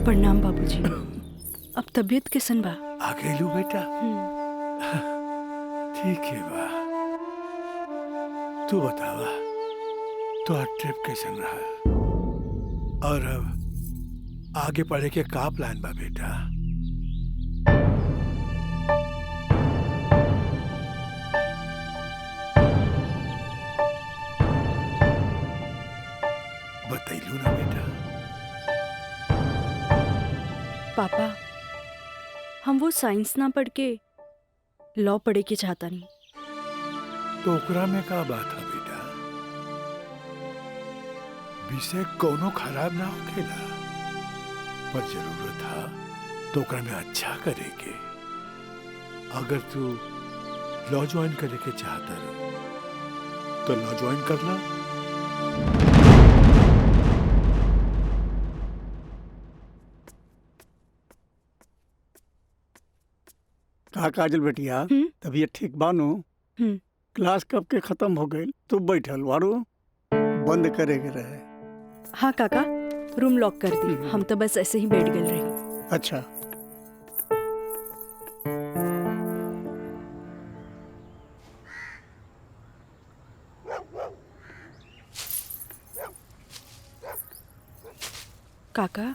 प्रणाम बाबूजी। अब तबीयत कैसन बा? आ गइलू बेटा? ठीक है बा। तू बतावा तो ट्रिप कैसन रहा और अब आगे पढ़े के का प्लान बा बेटा? बतैलू ना बेटा? पापा हम वो साइंस ना पढ़ के लॉ पढ़े के चाहता नहीं। तो ओकरा में का बात है बेटा? विषय कोनो खराब ना होखेला, पर जरूरत है तो ओकरा में अच्छा करे के। अगर तू लॉ ज्वाइन करे के चाहता रहो तो लॉ ज्वाइन कर ला। का काजल बेटिया, तबीयत ठीक बानो? क्लास कब के खत्म हो गई? तू बैठल वारू बंद करे के रहे। हाँ काका, रूम लॉक कर दी। हम तो बस ऐसे ही बैठ गए रही। अच्छा। काका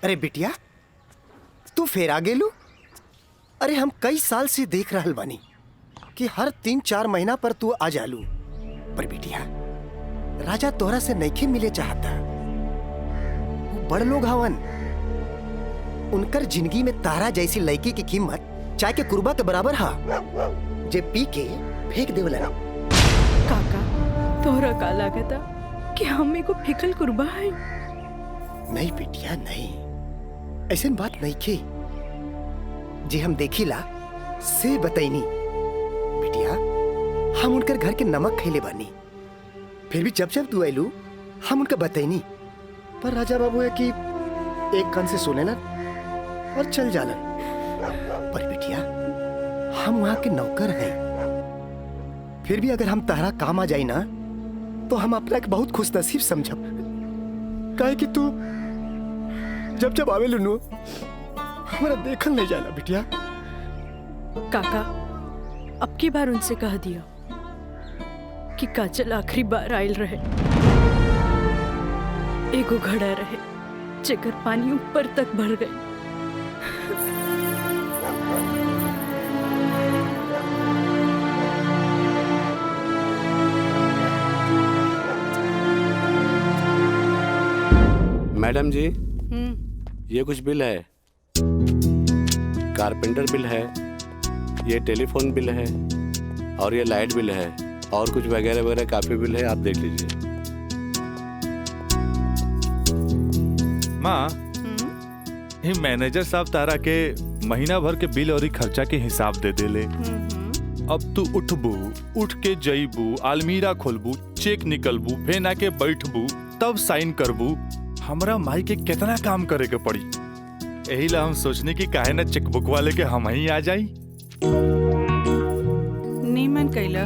अरे बिटिया, तू फिर आ गेलू? अरे हम कई साल से देख रहल बानी कि हर 3-4 महीना पर तू आ जालू। पर बिटिया, राजा तोहरा से नइखे मिले चाहता। वो बड़ लोग हवन, उनकर जिंदगी में तारा जैसी लड़की की कीमत चाय के कुर्बा के बराबर हा, जे पी के फेंक देवला। काका तोहरा का लागता कि हमें को फिकल कुर्बा है? नहीं बिटिया नहीं, ऐसी बात नहीं की। जे हम देखिला से बताइनी बिटिया, हम उनकर घर के नमक खैले बानी। फिर भी जब जब तू आयलू हम उनका बताइनी, पर राजा बाबू है कि एक कान से सुने ना और चल जालन। पर बिटिया, हम वहां के नौकर हैं। फिर भी अगर हम तारा काम आ जाई ना तो हम अपना एक बहुत खुश नसीब समझब। काहे कि तू जब जब आवे लुनू हमारा देखल नहीं जाला बिटिया। काका अब की बार उनसे कह दिया कि काजल आखिरी बार आयल रहे, एगो घड़ा रहे जेकर पानी ऊपर तक भर गई। मैडम जी, ये कुछ बिल है, कारपेंटर बिल है, ये टेलीफोन बिल है और ये लाइट बिल है और कुछ वगैरह वगैरह काफी बिल है, आप देख लीजिए। माँ, ये मैनेजर साहब तारा के महीना भर के बिल और खर्चा के हिसाब दे देले। अब तू उठबू, उठ के जईबू, अलमीरा खोलबू, चेक निकलबू, फेन आके बैठबू, तब साइन करबू। हमरा माई के कितना काम करे के पड़ी। यही ला हम सोचने की काहे ना चेकबुक वाले के हम ही आ जाई। नीमन कैला।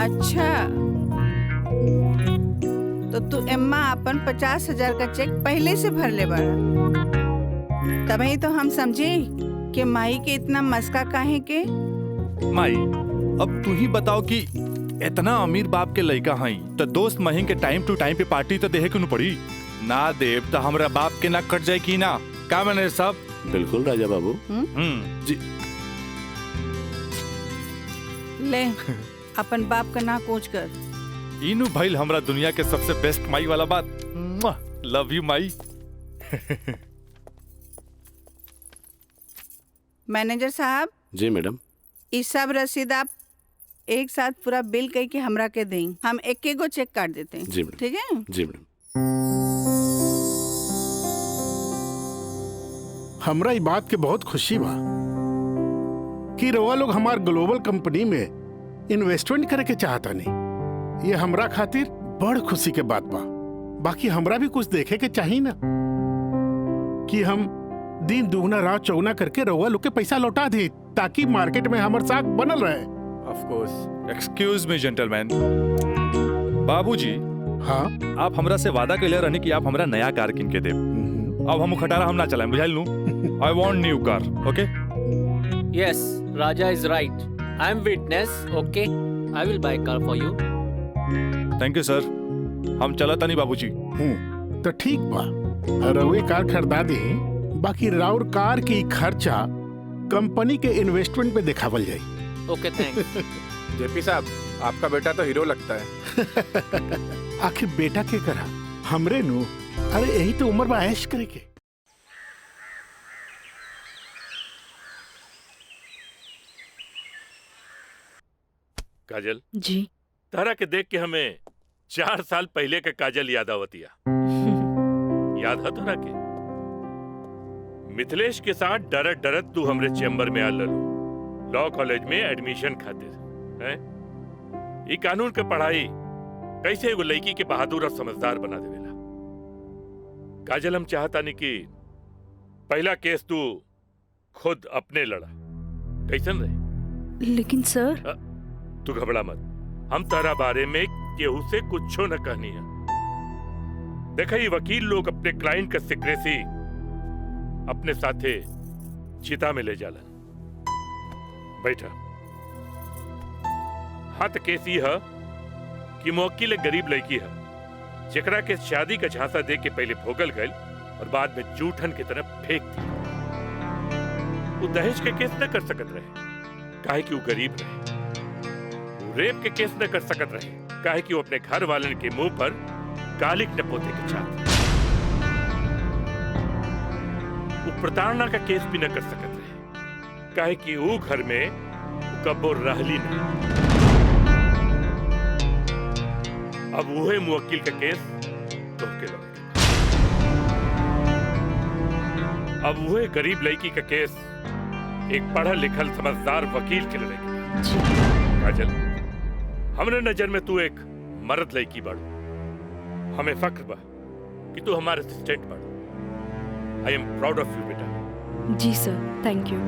अच्छा, तो तू एम्मा अपन 50,000 का चेक पहले से भर ले बाड़ा। तभी तो हम समझे कि माई के इतना मस्का काहे के माई अब तू ही बताओ कि इतना अमीर बाप के लड़का हई तो दोस्त महीन के टाइम टू टाइम पे पार्टी तो देहे क्यों पड़ी ना देव तो हमरा बाप के ना कट जाए की ना का मैंने सब बिल्कुल राजा बाबू। जी ले अपन बाप का ना कोच कर। इनू भाई हमरा दुनिया के सबसे बेस्ट माई वाला बात। Love you Mai. मैनेजर साहब जी मैडम। इस सब रसीद आप एक साथ पूरा बिल कह के हमरा के दें, हम एक एक गो चेक काट देते हैं। जी मैडम। ठीक है जी मैडम। हमरा ई बात के बहुत खुशी बा कि रउआ लोग हमार ग्लोबल कंपनी में इन्वेस्टमेंट करे के चाहता नहीं। ये हमरा खातिर बड़ खुशी के बात बा। बाकी हमरा भी कुछ देखे के चाहिए ना कि हम दिन दुगना रात चौगुना करके रउआ लोग के पैसा लौटा दी ताकि मार्केट में हमार साख बनल रहे। Of course. Excuse me gentleman. बाबूजी हाँ आप हमरा से वादा कैले रहनी कि आप हमरा नया कार किन के देब। अब हम खटारा हम ना चलाएं बुझाइल नु। I want new car. Okay Yes, Raja is right. I am witness. Okay, I will buy car for you. Thank you sir. हम चलता नहीं बाबूजी। तो ठीक बा रउए कार खरीदा दी। बाकी राउर कार की खर्चा कंपनी के इन्वेस्टमेंट पे दिखावल जाई। Okay, thanks. जेपी साहब आपका बेटा तो हीरो लगता है। आखिर बेटा के करा हमरे नु। अरे यही तो उम्र में ऐश करे के। काजल जी तारा के देख के हमें 4 साल पहले के काजल याद आवतिया। याद है तारा के मिथिलेश के साथ डरत डरत तू हमरे चेम्बर में आ ललो लॉ कॉलेज में एडमिशन खातिर हैं। ई कानून के पढ़ाई कैसे एगो लड़की के बहादुर और समझदार बना देवेला। काजल हम चाहता नहीं कि पहला केस तू खुद अपने लड़ा कैसन रहे। लेकिन सर तू घबरा मत। हम तारा बारे में केहू से कुछो न कहनी है। देखा ये वकील लोग अपने क्लाइंट का सिक्रेसी अपने साथे चिता में ले जालन। बैठा। हाँ तो केस ये है कि मुवक्किल एक गरीब लड़की है जेकरा के शादी का झांसा दे के पहले भोगल गए और बाद में जूठन की तरफ फेंक दी। वो दहेज के केस न कर सकत रहे काहे कि वो गरीब रहे। रेप के केस न कर सकत रहे काहे कि वो अपने घर वालन के मुंह पर कालिक न पोते के चाहते। वो प्रताड़ना का केस भी न कर सकत रहे काहे कि वो घर में कबो रहली नहीं। अब वही मुवक्किल का केस तोहके लगे। अब वही गरीब लड़की का केस एक पढ़ल लिखल समझदार वकील के लड़ेगी। काजल हमरे नजर में तू एक मर्द लड़की बाड़ू। हमें फक्र बा कि तू हमारे असिस्टेंट बाड़ू। आई एम प्राउड ऑफ यू बेटा। जी सर थैंक यू।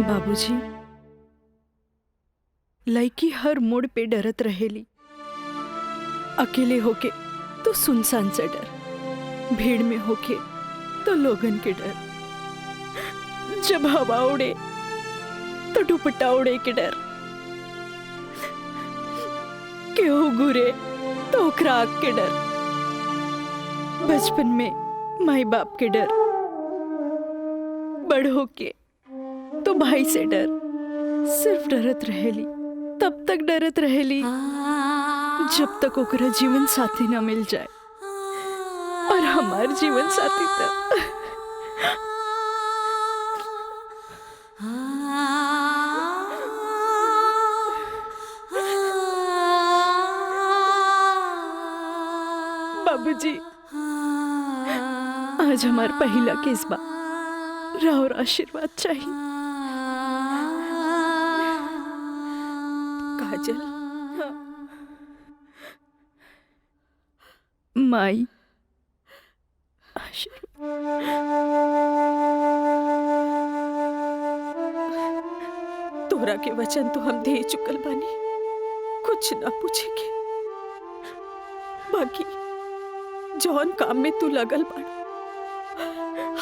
बाबूजी लड़की हर मोड़ पे डरत रहेली। अकेले होके तो सुनसान से डर, भीड़ में होके तो लोगन के डर, जब हवा उड़े तो दुपट्टा उड़े के डर, केहू घुरे तो ओकरा आग के डर, बचपन में माई बाप के डर, बड़ होके तो भाई से डर। सिर्फ डरत रहेली, तब तक डरत रहेली जब तक ओकरा जीवन साथी न मिल जाए। और हमार जीवन साथी तो बाबूजी आज हमार पहला केस बा, राउर आशीर्वाद चाहिए। काजल माई तू तोहरा के वचन तो हम दे चुकल बानी, कुछ ना पूछेगे। बाकी जौन काम में तू लगल बाड़ा,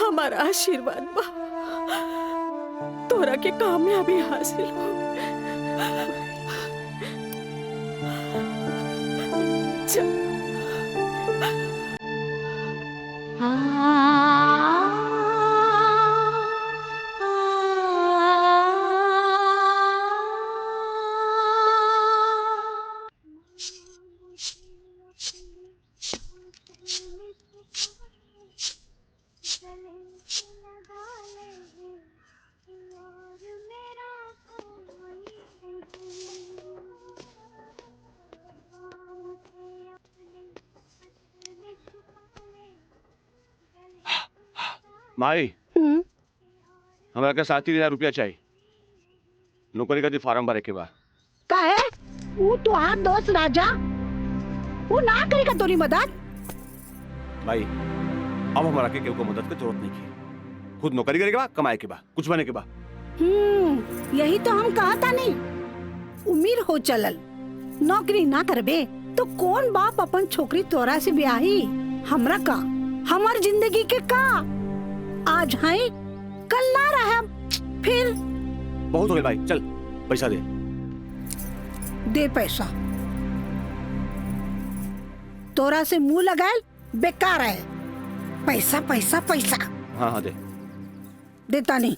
हमारा आशीर्वाद बा तोहरा के कामयाबी हासिल हो। चल। माई हमरा के 7,000 रुपया चाहिए, नौकरी का फार्म भरे के बाद। का है वो तो हाथ दोस्त राजा, वो ना करेगा तोरी मदद। भाई अब हमारा के केहू को मदद की जरूरत नहीं है, खुद नौकरी करे के बाद, कमाए के बाद, कुछ बने के बाद। यही तो हम कहा था नहीं, उम्मीद हो चलल नौकरी ना करबे तो कौन बाप अपन छोकरी तोरा से ब्याही। हमरा का हमार जिंदगी के का आज है कल ना रहा, फिर बहुत हो गए भाई, चल पैसा दे पैसा। तोरा से मुंह लगाए बेकार है, पैसा पैसा पैसा। हाँ हाँ दे। देता नहीं।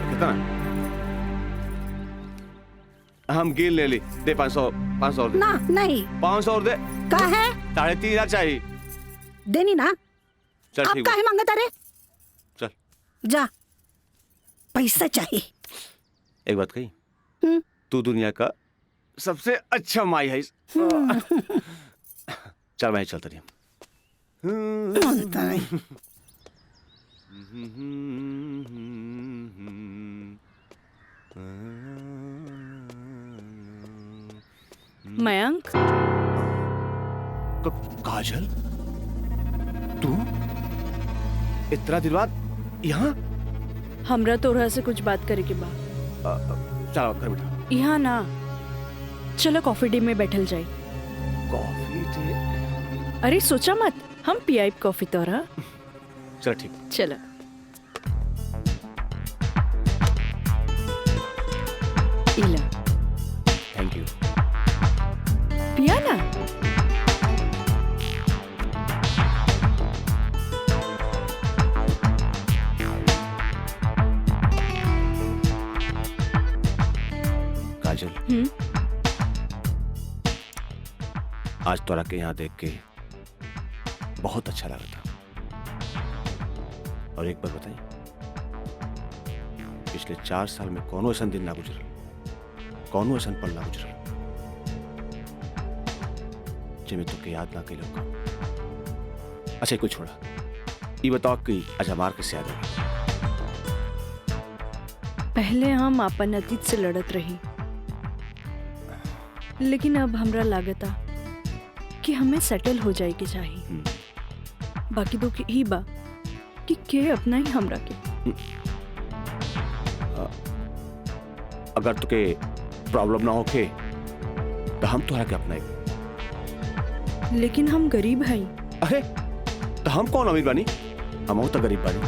कितना? हम गिन ले ली, दे 500 और दे। ना नहीं 500 और दे। का है 3,500 चाहिए। देनी ना। चल आप ठीक काहे मांगता रे? चल जा, पैसा चाहिए। एक बात कही, तू दुनिया का सबसे अच्छा माई है। चल मैं चलता रही। मयंक, काजल, तू इतना दिन बाद यहाँ? हमरा तोरा से कुछ बात करे के बा। चलो कर बेटा। यहाँ ना, चलो कॉफी डे में बैठल जाए। Coffee day? अरे सोचा मत, हम पियाई कॉफी तोरा। चल ठीक। चलो। इला। Thank you. पिया ना। काजल, आज तोरा के यहाँ देख के बहुत अच्छा लगा था। और एक बार बताई, पिछले 4 साल में कौनो ऐसा दिन ना गुजरल, कौनो ऐसा पल ना गुजरल जिसमें तुके याद ना कैलो का। अच्छा कुछ छोड़ा, ये बताओ कि आज हमार कैसे याद आई? पहले हम अपन अतीत से लड़त रही, लेकिन अब हमरा लागता कि हमें सेटल हो जाए के चाहिए। बाकी तो ही बा कि के अपना ही हमरा के। अगर तुके प्रॉब्लम ना होके तो हम तोहरा के अपनाए। लेकिन हम गरीब हैं। अरे तो हम कौन अमीर बानी? हम तो गरीब बानी।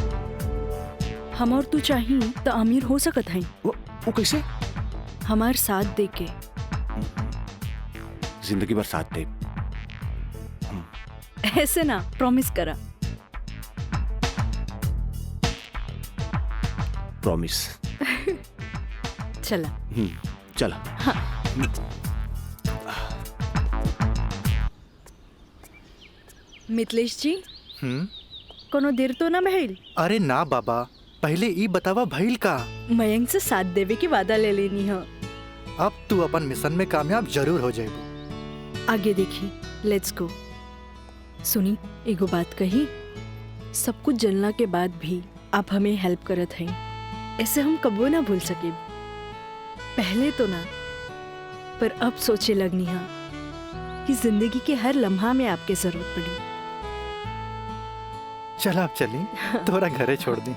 हम और तू चाहिए तो अमीर हो सकत हैं। वो कैसे? हमार साथ दे के। जिंदगी भर साथ दे। ऐसे ना, प्रॉमिस करा। प्रॉमिस। चला। चला। हाँ। मितलेश जी, कोनो देर तो ना भइल? अरे ना बाबा, पहले ई बतावा भइल का? मयंक से साथ देवे की वादा ले लेनी है। अब तू अपन मिशन में कामयाब जरूर हो जाएगी। आगे देखी, लेट्स गो। सुनी, एगो बात कही, सब कुछ जलना के बाद भी आप हमें हेल्प करत हैं, ऐसे हम कबो ना भूल सके। पहले तो ना, पर अब सोचे लगनी है कि जिंदगी के हर लम्हा में आपके जरूरत पड़ी। चल आप चली, तोरा घरे छोड़ दी।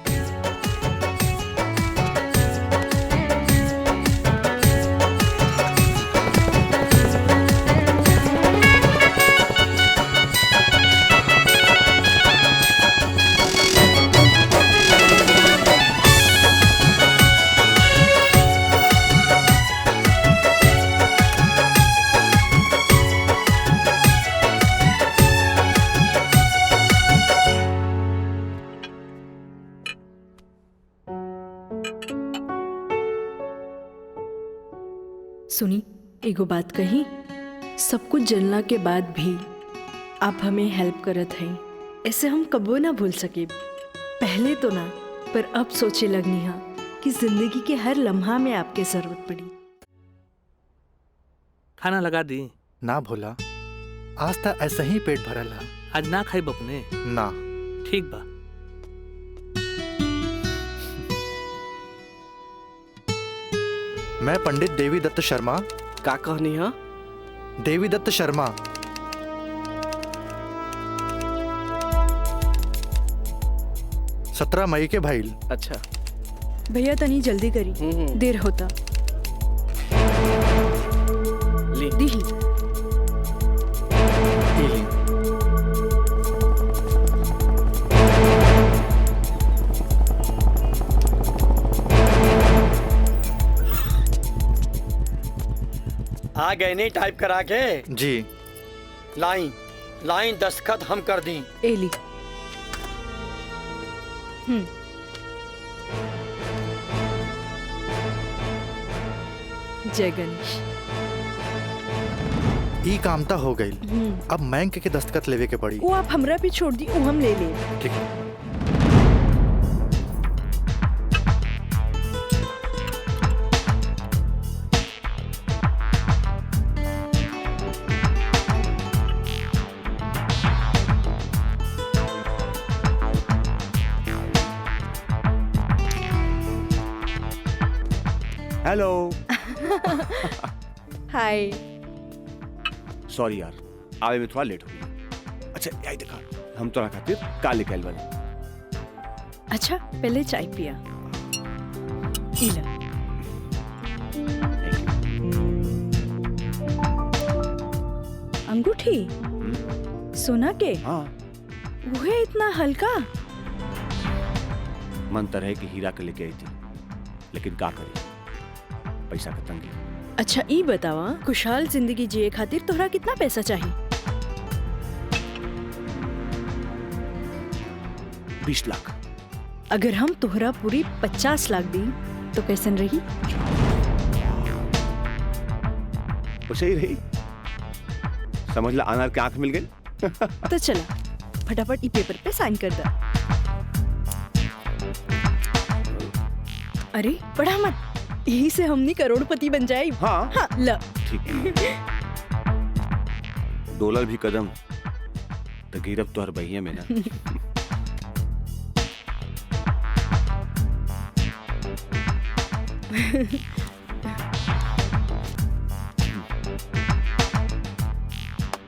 सुनी, एगो बात कही, सब कुछ जानला के बाद भी आप हमें हेल्प करत हैं, ऐसे हम कबो ना भूल सके। पहले तो ना, पर अब सोचे लगनी है कि जिंदगी के हर लम्हा में आपके जरूरत पड़ी। खाना लगा दी? ना भोला, आज तक ऐसा ही पेट भरल है। आज ना खाई बपने? ना। ठीक बा। मैं पंडित देवी दत्त शर्मा। का कहनी है? देवी दत्त शर्मा। सत्रह मई के भाईल। अच्छा भैया तनी जल्दी करी, देर होता। ली दी। आ गए नहीं टाइप करा के? जी। लाइन दस्तखत हम कर दी। एली। जय गणेश। ई कामता हो गई, अब बैंक के दस्तखत लेवे के पड़ी। वो आप हमरा पे छोड़ दी, वो हम ले ले। ठीक है। हेलो। हाय। सॉरी यार, आवे में थोड़ा लेट हो गया। अच्छा यही देखा, हम तो खातिर काले कैल वाले। अच्छा पहले चाय पिया। इला। अंगूठी सोना के? हाँ। वो है इतना हल्का? मन तो रहे कि हीरा के लेके आई थी, लेकिन का करी, पैसा का तंगी। अच्छा ई बतावा, खुशहाल जिंदगी जिए खातिर तोहरा कितना पैसा चाहिए? 20 लाख। अगर हम तोहरा पूरी 50 लाख दी तो कैसन रही? वैसे ही रही, समझ ला अनार के आंख मिल गई। तो चला फटाफट ई पेपर पे साइन कर दे। अरे पढ़ा मत, यही से हमनी करोड़पति बन जाए। हाँ ल। ठीक है। डॉलर भी कदम तो गिरब तो हर बहिया में ना।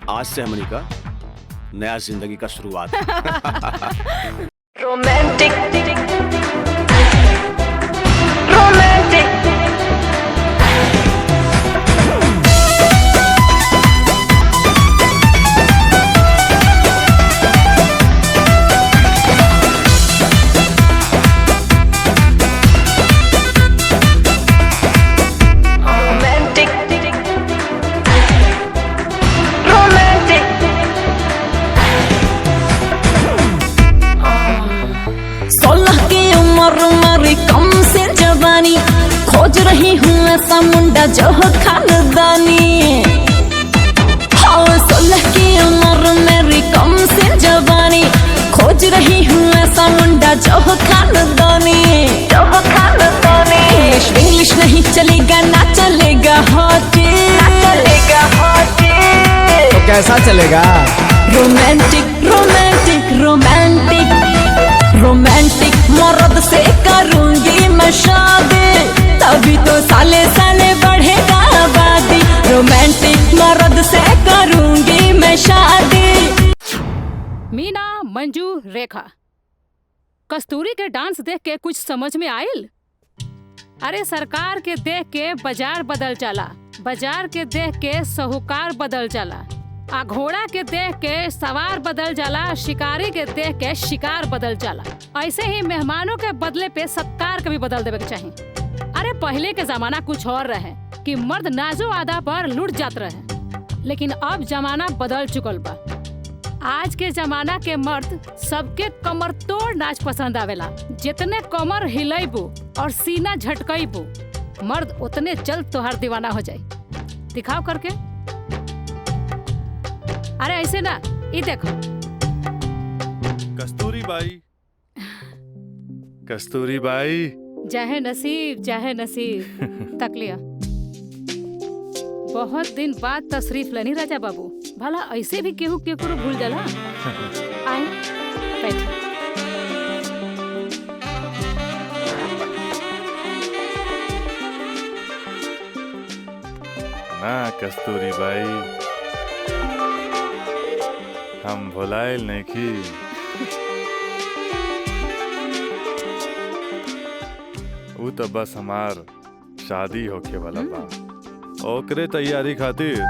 आज से हमनी का नया जिंदगी का शुरुआत। रोमांटिक खोज रही हूँ ऐसा मुंडा जो हो खानदानी। हाँ 16 की उम्र मेरी कम से जवानी, खोज रही हूँ ऐसा मुंडा जो हो खानदानी। इंग्लिश नहीं चलेगा, ना चलेगा हॉटी, तो कैसा चलेगा? रोमांटिक रोमांटिक रोमांटिक रोमांटिक मर्द से करूंगी मैं शादी, तभी तो साले साले बढ़ेगा आबादी। रोमांटिक मर्द से करूंगी मैं शादी। मीना, मंजू, रेखा कस्तूरी के डांस देख के कुछ समझ में आयल? अरे सरकार के देख के बाजार बदल जाला, बाजार के देख के साहूकार बदल जाला, आ घोड़ा के देख के सवार बदल जाला, शिकारी के देख के शिकार बदल जाला। ऐसे ही मेहमानों के बदले पे सत्कार के भी बदल देवे के चाहिए। अरे पहले के जमाना कुछ और रहे कि मर्द नाजो आदा पर लुट जात रहे, लेकिन अब जमाना बदल चुकल बा। आज के जमाना के मर्द सबके कमर तोड़ नाच पसंद आवेला। जितने कमर हिलैबू और सीना झटकैबू, मर्द उतने जल्द तोहार दीवाना हो जाए। दिखाओ करके। अरे ऐसे ना, ये देखो। कस्तूरी बाई, कस्तूरी बाई। चाहे नसीब, चाहे नसीब। तक लिया। बहुत दिन बाद तशरीफ लेनी राजा बाबू। भला ऐसे भी केहू केकरो भूल जाला। आए, बैठो। ना कस्तूरी बाई, हम भुलाइल नहीं की। वो तो बस हमार शादी होके वाला बा। ओकरे तैयारी खातिर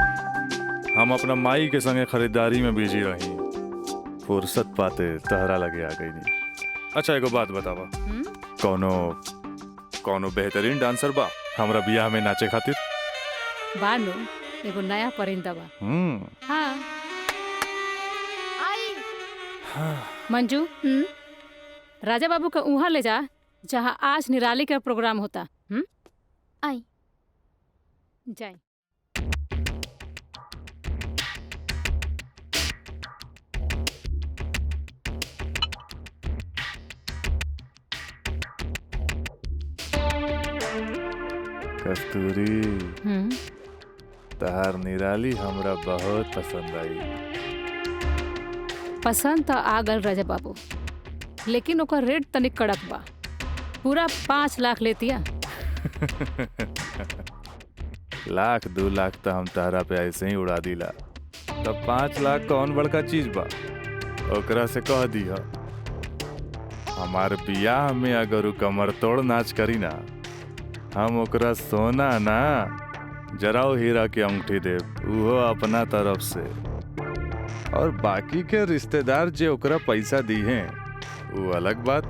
हम अपना माई के संगे खरीदारी में बिजी रही। फुर्सत पाते तहरा लगे आ गई नहीं। अच्छा एगो बात बतावा, कौनो बेहतरीन डांसर बा हमरा बियाह में नाचे खातिर? बानो एगो नया परिंदा बा। हाँ। मंजू, राजा बाबू का उहाँ ले जा जहाँ आज निराली का प्रोग्राम होता। आई जाए। कस्तूरी, तहार निराली हमरा बहुत पसंद आई। पसंद तो आ गल राजा बाबू, लेकिन ओकर रेट तनिक कड़क बा। पूरा 5 लाख लेतिया। लाख 2 लाख तो हम तारा पे ऐसे ही उड़ा दिला। तब 5 लाख कौन बड़का चीज बा? ओकरा से कह दिया हमार बियाह में अगर उ कमर तोड़ नाच करी ना, हम ओकरा सोना ना जराओ हीरा के अंगूठी दे, उहो अपना तरफ से। और बाकी के रिश्तेदार जे ओकरा पैसा दी हैं वो अलग बात।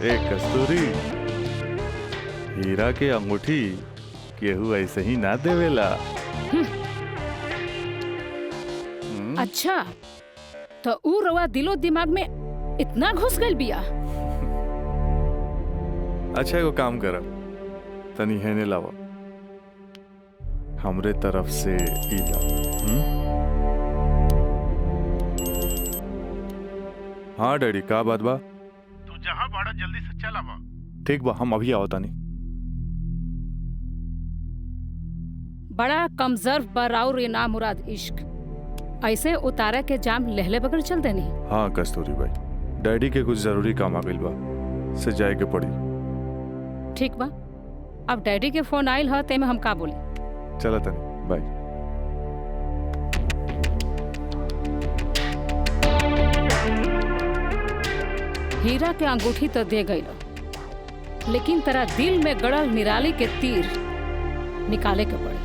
एक कस्तूरी, हीरा के अंगूठी केहू ऐसे ही ना देवेला। अच्छा, तो ऊ रवा दिलो दिमाग में इतना घुस गइल बिया। अच्छा एगो काम कर, तनी हेने लावा, हमरे तरफ से ई ला। हाँ डैडी, का बात बा? तू जहाँ बड़ा जल्दी से चल आवा। ठीक बा, हम अभी आओ तानी। बड़ा कमजोर बराउर ये ना मुराद इश्क, ऐसे उतारा के जाम लहले बगैर चल देनी। हाँ कस्तूरी भाई, डैडी के कुछ जरूरी काम आ गइल बा, से जाए के पड़ी। ठीक बा, अब डैडी के फोन आइल ह ते में हम का बोली। चला तनी, बाय। हीरा के अंगूठी तो दे गई, लेकिन तेरा दिल में गड़ल निराली के तीर निकाले के पड़ी।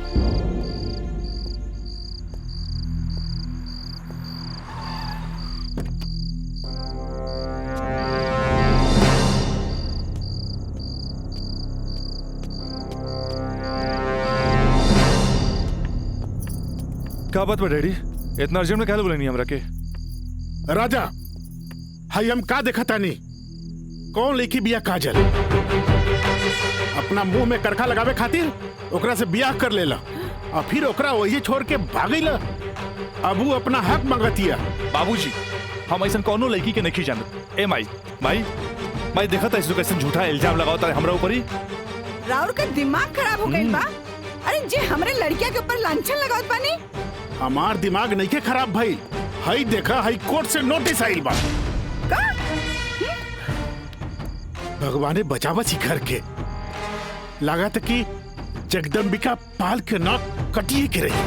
क्या बात बा डैडी, इतना अर्जेंट में क्या बोले नहीं हमरा के? राजा, हाई हम का देखा तानी? कौन लेकी बिया काजल? अपना मुंह में करखा लगावे खातिर ओकरा से बियाह कर लेला और फिर ओकरा वही छोड़ के भागीला। अब वो अपना हक मांगतिया। बाबूजी, हम ऐसा कौनो लड़की के नहीं जानत। ए माई देखा था कैसे झूठा इल्जाम लगाओ तारे हमरा ऊपर ही। राउर का दिमाग खराब हो गइल बा। अरे जे हमरे लड़किया के ऊपर लांछन लगावत बानी। हमार दिमाग नहीं के खराब भाई, हाई देखा हाई कोर्ट से नोटिस आइल बा। भगवाने बचावा सी घर के, लागत कि जगदम्बिका पाल के नाक कटिए के रही।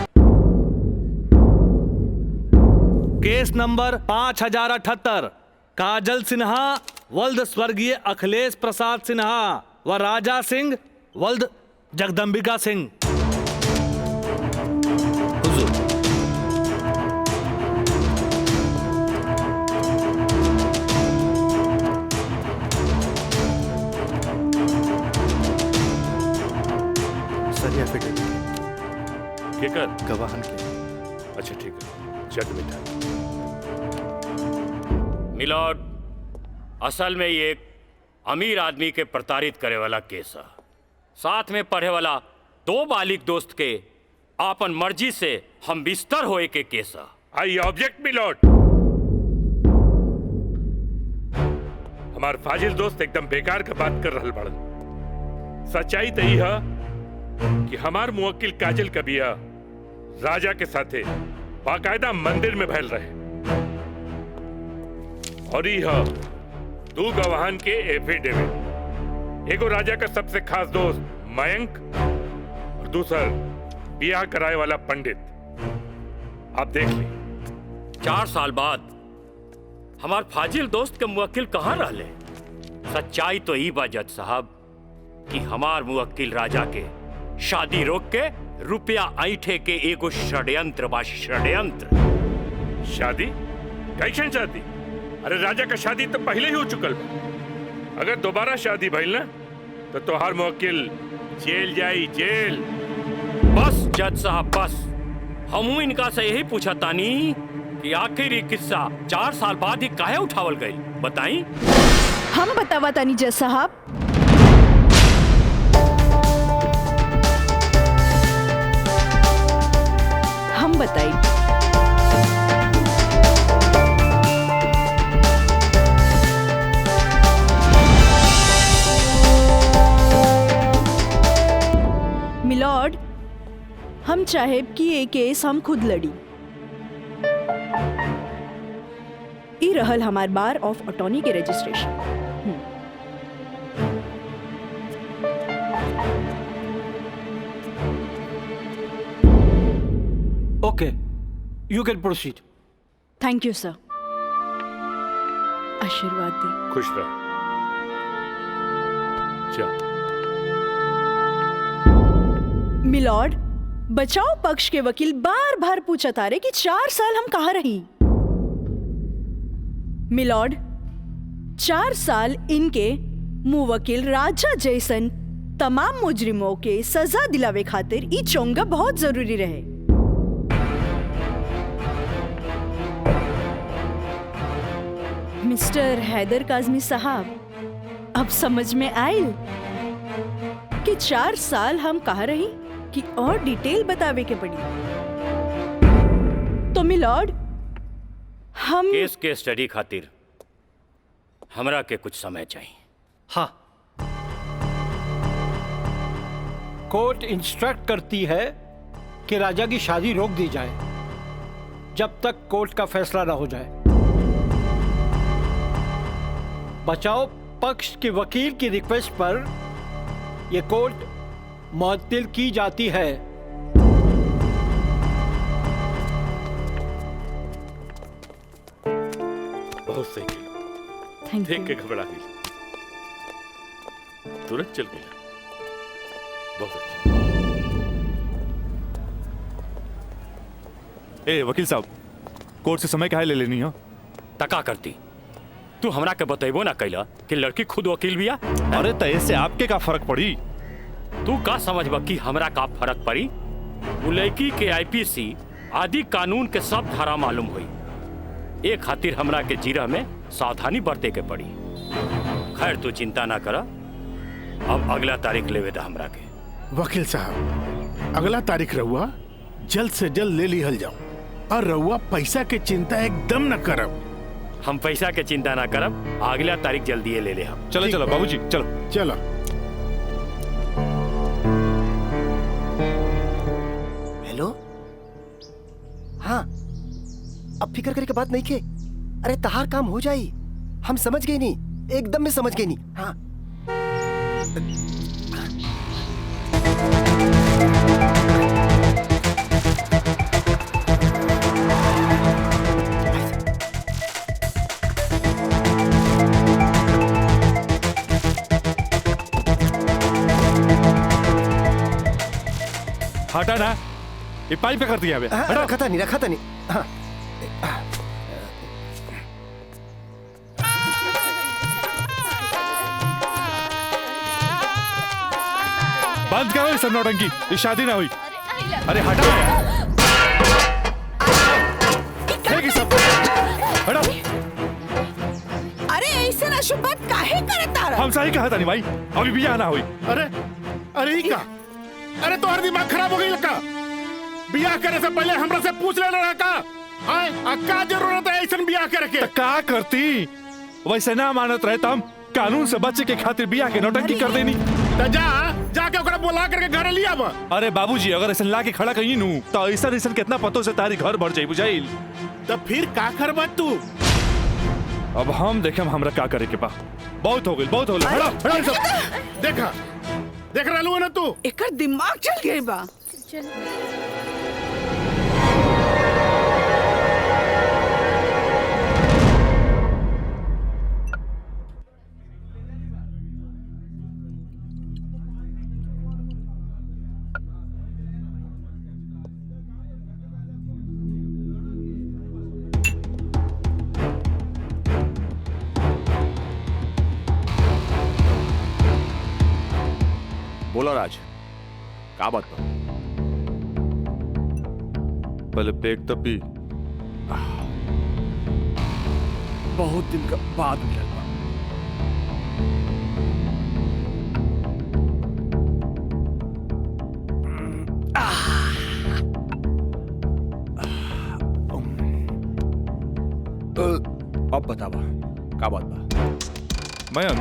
केस नंबर 5078, काजल सिन्हा वल्द स्वर्गीय अखिलेश प्रसाद सिन्हा व राजा सिंह वल्द जगदम्बिका सिंह। सर ये एफिडेविट के कर गवाहन के। अच्छा ठीक है, जग बेटा। मिलॉर्ड, असल में ये एक अमीर आदमी के प्रताड़ित करे वाला केस है। साथ में पढ़े वाला 2 बालिग दोस्त के आपन मर्जी से हम बिस्तर होए के केस है। I object milord. हमार फाजिल दोस्त एकदम बेकार का बात कर रहल बड़न। सच्चाई तो यह है कि हमार मुवक्किल काजल कबिया राजा के साथे बाकायदा मंदिर में भैल रहे और यह 2 गवाहन के एफिडेविट। एगो राजा का सबसे खास दोस्त मयंक और दूसर बियाह कराए वाला पंडित। आप देख ली। 4 साल बाद हमार फाजिल दोस्त के मुवक्किल कहाँ रहले? सच्चाई तो ई बा जज साहब कि हमार मुवक्किल राजा के शादी रोक के रुपया ऐठे के एगो षड्यंत्र बा, षड्यंत्र। शादी? कैसन शादी? अरे राजा का शादी तो पहले ही हो चुकल बा। अगर दोबारा शादी भइल ना तो तोहार मुवक्किल जेल जाई, जेल। बस जज साहब बस, हमू इनका से यही पूछा तानी कि आखिर ये किस्सा 4 साल बाद ही काहे उठावल गई, बताई। हम बतावा तानी जज साहब। हम बताई। मिलॉर्ड, हम चाहे कि ये केस हम खुद लड़ी। ई रहल हमार बार ऑफ अटॉर्नी के registration. Okay, you can proceed. Thank you sir. आशीर्वाद दी। खुश रह। जा। मिलॉर्ड, बचाव पक्ष के वकील बार बार पूछा तारे कि 4 साल हम कहाँ रही। मिलॉर्ड, 4 साल इनके मुवक्किल राजा जैसन तमाम मुजरिमों के सजा दिलावे खातिर ई चोंगा बहुत जरूरी रहे। मिस्टर हैदर काज़मी साहब, अब समझ में आयल कि 4 साल हम कहाँ रही कि और डिटेल बतावे के पड़ी। तो मिलॉर्ड, हम केस के स्टडी खातिर हमरा के कुछ समय चाहिए। हाँ, कोर्ट इंस्ट्रक्ट करती है कि राजा की शादी रोक दी जाए जब तक कोर्ट का फैसला ना हो जाए। बचाव पक्ष के वकील की रिक्वेस्ट पर यह कोर्ट मुअत्तिल की जाती है। बहुत सही किया। देख के घबरा गई, तुरंत चल गया। बहुत अच्छा। ए वकील साहब, कोर्ट से समय काहे ले लेनी हो? तका करती तू हमरा के बतेबो ना कैला कि लड़की खुद वकील बिया। अरे तय से आपके का फर्क पड़ी? तू का समझबा कि हमरा का फर्क पड़ी? वो लड़की के आईपीसी आदि कानून के सब धारा मालूम हुई। एक खातिर हमरा के जीरा में सावधानी बरते के पड़ी। खैर तू चिंता ना करा, अब अगला तारीख लेवे दा हमरा के। वकील साहब, अगला तारीख रहुआ जल्द से जल्द ले लिहल जाओ और रहुआ पैसा के चिंता एकदम न करब। हम पैसा के चिंता ना करब, अगला तारीख जल्दी ले ले हम। चलो चलो बाबूजी, चलो चलो। हेलो, हाँ, अब फिक्र करे के बात नहीं के। अरे तहार काम हो जाई, हम समझ गए नहीं, एकदम में समझ गए नहीं। हाँ, हटा ना, ये पाइप पे कर दिया बे। रखा था नहीं। हाँ। बंद करो सब नौटंकी, ये शादी ना हुई। अरे हटा यार। सब हटा। अरे ऐसे ना शुभ बात काहे करे तारा? हम सही कहा था नहीं भाई, अभी भी ना हुई। अरे ही का? अरे तो हर दिमाग खराब हो गई लगा। बियाह करे से पहले हमरा से पूछ लेना का? का जरूरत है ऐसा बियाह करे के? का करती? वैसे ना मानत रहे तम कानून से बच्चे के खातिर बियाह के नौटंकी कर देनी। जाके ओकरा बुला करके घर लिया बा। अरे बाबूजी अगर ऐसा ला के खड़ा कहीं नू तो ऐसा कितना पतों से तारी घर भर जाई बुझाइल। तो फिर का करबा तू? अब हम देखे हमरा का करे के बा। बहुत हो गई। हटा सब। देख रहलू ना तू? एकर दिमाग चल गई बा। बोलो राज, क्या बात बा? पहले पेट तो पी। बहुत दिन का बाद मिलल बा। अब बतावा क्या बात बा? मयंक,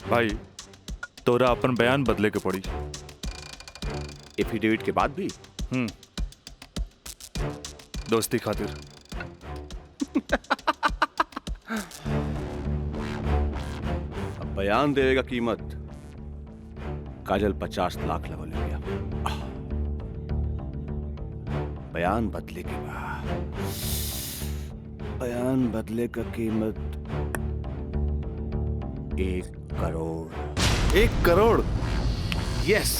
भाई तोरा अपन बयान बदले के पड़ी। एफिडेविट के बाद भी? दोस्ती खातिर। अब बयान देने का कीमत काजल 50 लाख लगो ले गया। बयान बदले के बाद बयान बदले का कीमत 1 करोड़। 1 करोड़? यस,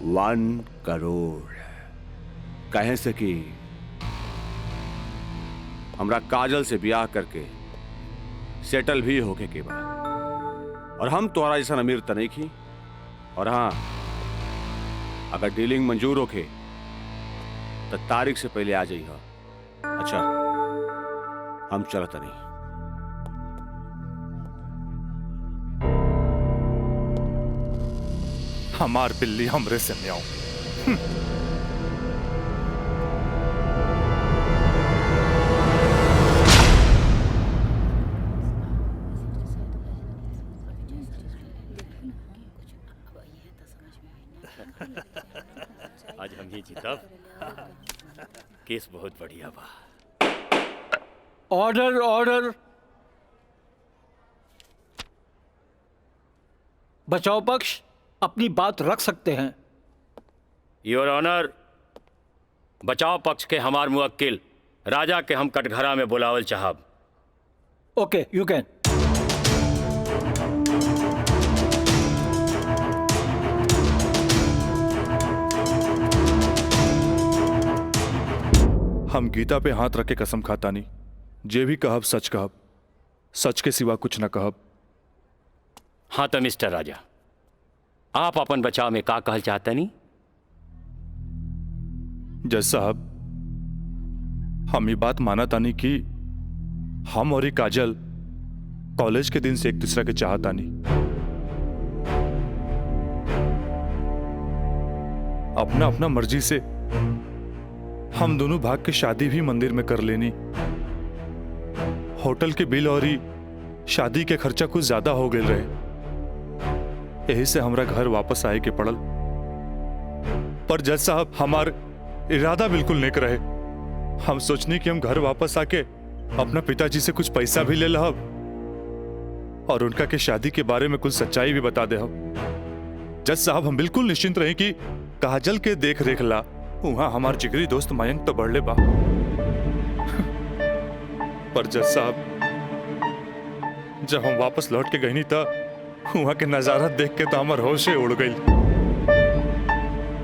1 करोड़। कहे से कि हमरा काजल से ब्याह करके सेटल भी होके के बाद, और हम तुम्हारा जैसा अमीर तो नहीं की। और हाँ, अगर डीलिंग मंजूर होके तो तारीख से पहले आ जाइए। अच्छा, हम चलता नहीं। हमार बिल्ली हमरे से म्याऊं। आज हम ही जीतब। केस बहुत बढ़िया बा। Order order. बचाव पक्ष अपनी बात रख सकते हैं। योर ऑनर, बचाव पक्ष के हमार मुवक्किल राजा के हम कटघरा में बुलावल चाहब। ओके, यू कैन। हम गीता पे हाथ रख के कसम खाता नहीं, जे भी कहब सच कहब, सच के सिवा कुछ न कहब। हाँ तो मिस्टर राजा, आप अपन बचाव में का कहल चाहते नहीं? जज साहब, हम ये बात माना तानी कि हम और ये काजल कॉलेज के दिन से एक दूसरे के चाहता नहीं। अपना अपना मर्जी से हम दोनों भाग के शादी भी मंदिर में कर लेनी। होटल के बिल और ही शादी के खर्चा कुछ ज्यादा हो गए रहे, यही से हमरा घर वापस आए के पड़ल। पर जज साहब, हमार इरादा बिल्कुल नेक रहे। हम सोचनी कि हम घर वापस आके अपना पिताजी से कुछ पैसा भी ले लहब और उनका के शादी के बारे में कुछ सच्चाई भी बता दे। जज साहब, हम बिल्कुल निश्चिंत रहे कि काजल के देख रेख ला वहां हमार जिगरी दोस्त मयंक तो बढ़ले बा। पर जज साहब, जब हम वापस लौट के गई नहीं था वहां के नजारा देख के तो हमार होश उड़ गई।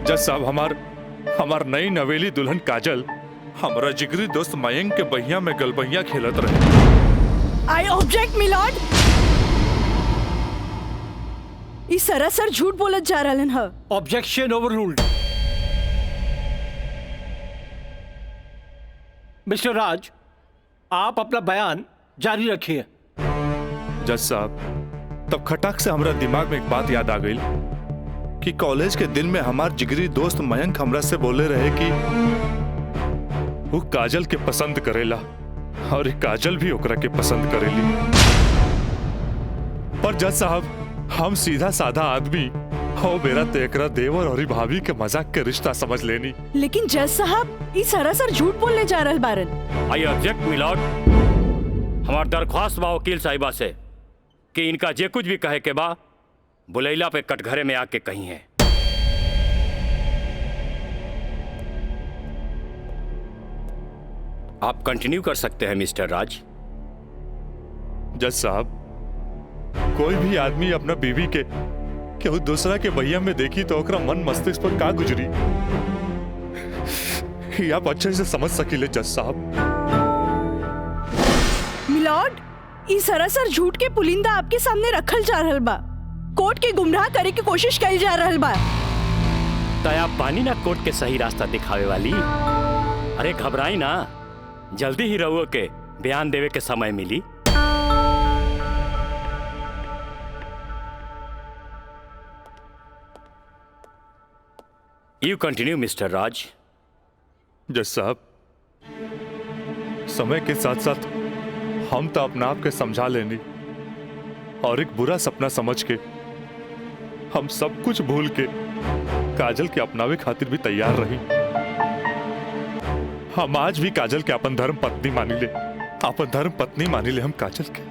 जज साहब हमार नई नवेली दुल्हन काजल हमारा जिगरी दोस्त मयंक के बहिया में गलबहिया खेलत रहे। I object milord. ई सरासर झूठ बोलत जा रहलन ह। Objection overruled. मिस्टर राज, आप अपना बयान जारी रखिए। जज साहब, तब खटाक से हमारा दिमाग में एक बात याद आ गई कि कॉलेज के दिन में हमार जिगरी दोस्त मयंक हमरा से बोले रहे कि वो काजल के पसंद करेला और काजल भी ओकरा के पसंद करेली। पर जज साहब, हम सीधा साधा आदमी हो मेरा तेकरा देवर और भाभी के मजाक के रिश्ता समझ लेनी। लेकिन जज साहब ई सरासर झूठ बोलने जा रहल बारन। I object milord. हमार दरख्वास्त बा वकील साहिबा से कि इनका जे कुछ भी कहे के बा बुलैला पे कटघरे में आके कही है। आप कंटिन्यू कर सकते हैं मिस्टर राज। जज साहब, कोई भी आदमी अपना बीवी के केहू दूसरा के भैया में देखी तो ओकरा मन मस्तिष्क पर का गुजरी ये आप अच्छे से समझ सकीले जज साहब। मिलॉर्ड, ई सरासर झूठ के पुलिंदा आपके सामने रखल जा रहल बा। कोर्ट के गुमराह करे की कोशिश कइल जा रहल बा। तया पानी ना कोर्ट के सही रास्ता दिखावे वाली। अरे घबराई ना, जल्दी ही रहुओ के बयान देवे के समय मिली। यू कंटिन्यू मिस्टर राज। जज साहब, समय के साथ साथ हम तो अपना आप के समझा लेनी और एक बुरा सपना समझ के हम सब कुछ भूल के काजल के अपनावे खातिर भी तैयार रही। हम आज भी काजल के अपन धर्म पत्नी मानी ले, अपन धर्म पत्नी मानी ले हम काजल के।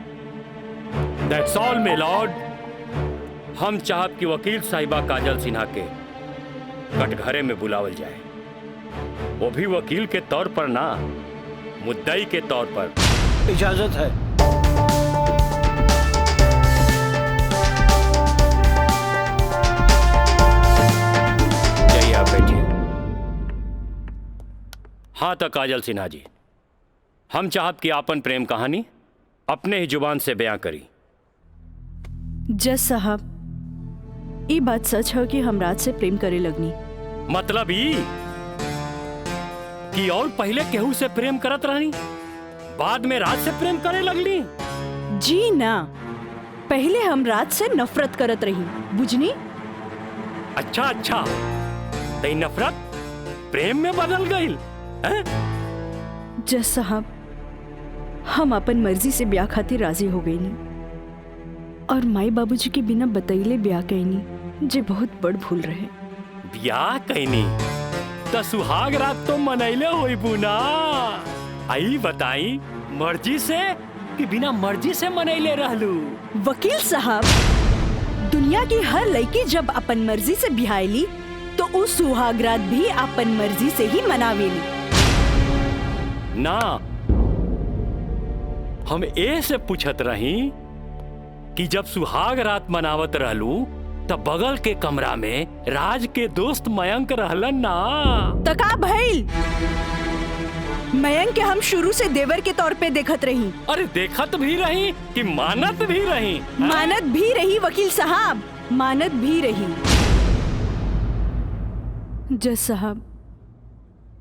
That's all, my lord। हम चाहत कि वकील साहिबा काजल सिन्हा के कटघरे में बुलावल जाए, वो भी वकील के तौर पर ना, मुद्दई के तौर पर। इजाजत है। जाइए आप बैठिए। हाँ तो काजल सिन्हा जी, हम चाहत कि आपन प्रेम कहानी अपने ही जुबान से बयां करी। जज साहब, ये बात सच है कि हम राज से प्रेम करे लगनी। मतलब ई कि और पहले केहू से प्रेम करत रहनी, बाद में राज से प्रेम करे लगली? जी ना, पहले हम राज से नफरत करत रही, बुझनी? अच्छा अच्छा, तो नफरत प्रेम में बदल गई? जज साहब, हम अपन मर्जी से ब्याह खातिर राजी हो गई नी और माई बाबूजी के बिना बतैले ब्याह कैनी, जे बहुत बड़ भूल रहे। ब्याह कैनी तो सुहाग रात तो मनैले होई बुना। आई बताई, मर्जी से कि बिना मर्जी से मनैले रहलू? वकील साहब, दुनिया की हर लड़की जब अपन मर्जी से बिहाईली तो उस सुहाग रात भी अपन मर्जी से ही मनावेली। ना, हम ए से पूछत रही कि जब सुहाग रात मनावत रहलू तब बगल के कमरा में राज के दोस्त मयंक रहलन ना? तका भइल, मयंक के हम शुरू से देवर के तौर पे देखत रही। अरे देखत भी रही कि मानत भी रही? मानत भी रही वकील साहब, मानत भी रही। जज साहब,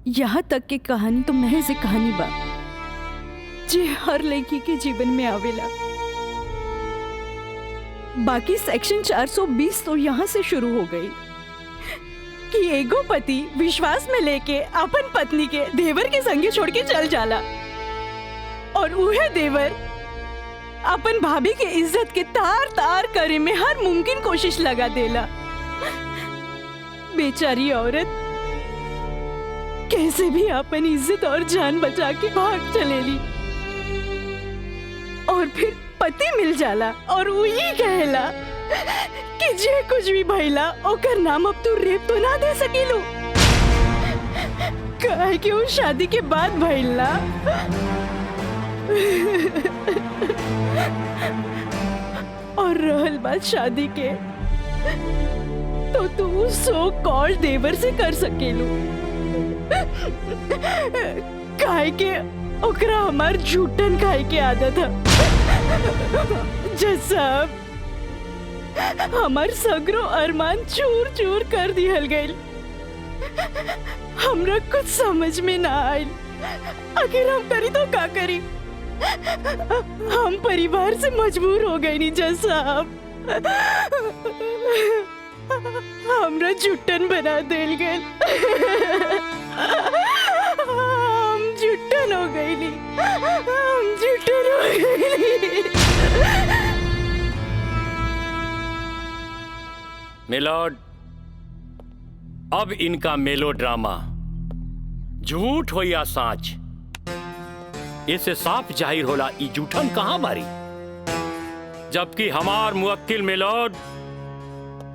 यहाँ तक की कहानी तो महज एक कहानी बा जे हर लड़की के जीवन में आवेला। बाकी सेक्शन 420 तो यहाँ से शुरू हो गई कि एगो पति विश्वास में लेके अपन पत्नी के देवर के संगे छोड़ के चल जाला और उहे देवर अपन भाभी के इज्जत के तार तार करे में हर मुमकिन कोशिश लगा देला। बेचारी औरत कैसे भी अपन इज्जत और जान बचा के भाग चलेली और फिर पति मिल जाला और वही कहला कि जे कुछ भी भइला ओकर नाम अब तू रेप तो ना दे सकीलू, काहे कि वो शादी के बाद भइला। बाद शादी के तो तू सो कॉल देवर से कर सकेलू। खाए के ओकरा हमार झूठन खाए के आदत है। जैसा हमार सगरो अरमान चूर चूर कर दिहल गइल। हमरा कुछ समझ में ना आइल। आखिर हम करी तो का करी? हम परिवार से मजबूर हो गए नी जैसा हमरा झुट्टन बना देल गए। हम झुट्टन हो गई नी, हम झुट्टन हो गई। मिलॉर्ड, अब इनका मेलोड्रामा झूठ हो या साच, इससे साफ जाहिर होला ई जूठन कहां बारी। जबकि हमार मुवक्किल मिलॉर्ड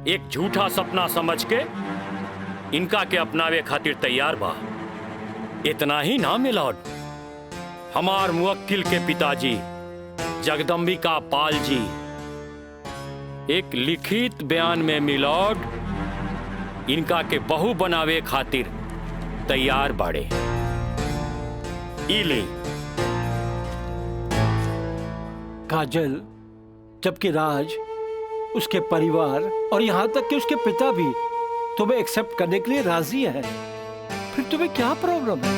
एक झूठा सपना समझ के इनका के अपनावे खातिर तैयार बा। इतना ही ना मिलॉर्ड, हमार मुवक्किल के पिताजी जगदम्बिका पाल जी एक लिखित बयान में मिलॉर्ड इनका के बहू बनावे खातिर तैयार बाड़े। इली काजल, जबकि राज, उसके परिवार और यहाँ तक कि उसके पिता भी तुम्हें एक्सेप्ट करने के लिए राजी है, फिर तुम्हें क्या प्रॉब्लम है?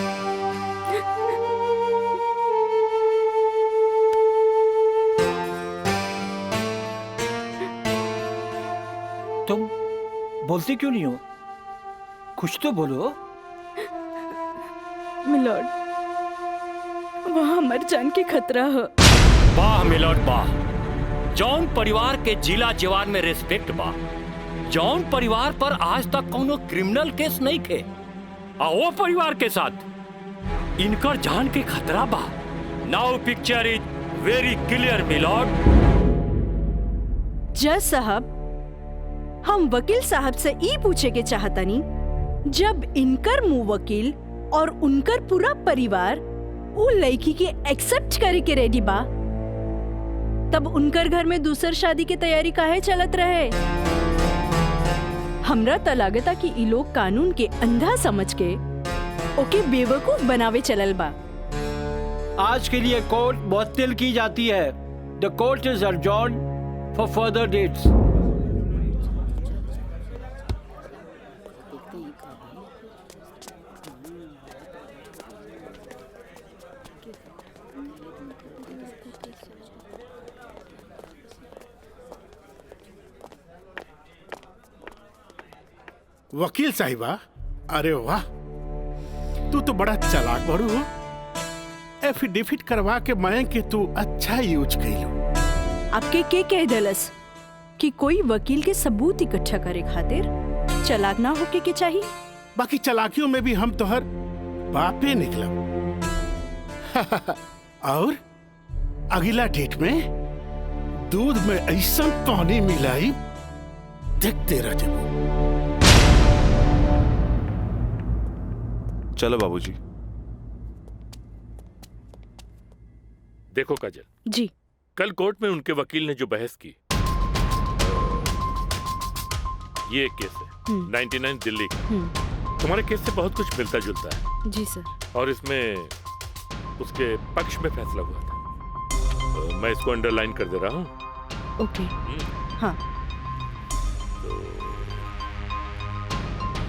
तुम बोलती क्यों नहीं हो? कुछ तो बोलो। मिलॉर्ड, वहाँ मर जान के खतरा है। वाह मिलॉर्ड वाह, जौन परिवार के जिला जवान में रिस्पेक्ट बा, जौन परिवार पर आज तक कोनो क्रिमिनल केस नहीं थे, आ वो परिवार के साथ इनकर जान के खतरा बा। Now picture is very clear milord. जज साहब, हम वकील साहब से ई पूछे के चाहतनी, जब इनकर मुवक्किल और उनकर पूरा परिवार वो लड़की के एक्सेप्ट करे के रेडी बा, तब उनकर घर में दूसर शादी की तैयारी काहे चलत रहे? हमरा त लागता कि ई लोग कानून के अंधा समझ के ओके बेवकूफ बनावे चलल बा। आज के लिए कोर्ट मुअत्तल की जाती है। The court is adjourned for further dates. वकील साहिबा, अरे वाह, तू तो बड़ा चालाक बड़ू हो। एफिडेविट करवा के मैं के तू अच्छा यूज कैलू। आपके के कह दलस कि कोई वकील के सबूत इकट्ठा करे खातिर चालाक ना होके के चाहिए? बाकी चालाकियों में भी हम तोहर बापे निकला। और अगला डेट में दूध में ऐसा पानी मिलाई देखते रह जाओ। चलो बाबूजी। देखो काजल जी, कल कोर्ट में उनके वकील ने जो बहस की, ये एक केस है 99 दिल्ली का। तुम्हारे केस से बहुत कुछ मिलता जुलता है। जी सर। और इसमें उसके पक्ष में फैसला हुआ था। मैं इसको अंडरलाइन कर दे रहा हूँ। ओके। हाँ। तो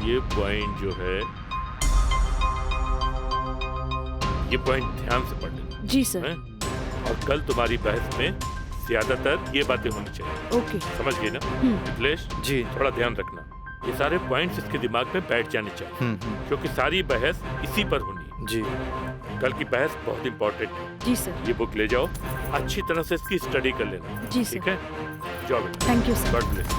ये पॉइंट जो है, ये पॉइंट ध्यान से पढ़ लेना। जी सर। और कल तुम्हारी बहस में ज्यादातर ये बातें होनी चाहिए। ओके। समझ गई ना मिथिलेश? जी। थोड़ा ध्यान रखना, ये सारे पॉइंट्स इसके दिमाग में बैठ जाने चाहिए, क्योंकि सारी बहस इसी पर होनी है। जी। कल की बहस बहुत इंपॉर्टेंट है। जी सर। ये बुक ले जाओ, अच्छी तरह से इसकी स्टडी कर लेना। जी सर। ठीक है, जाओ बेटा। Thank you sir. God bless.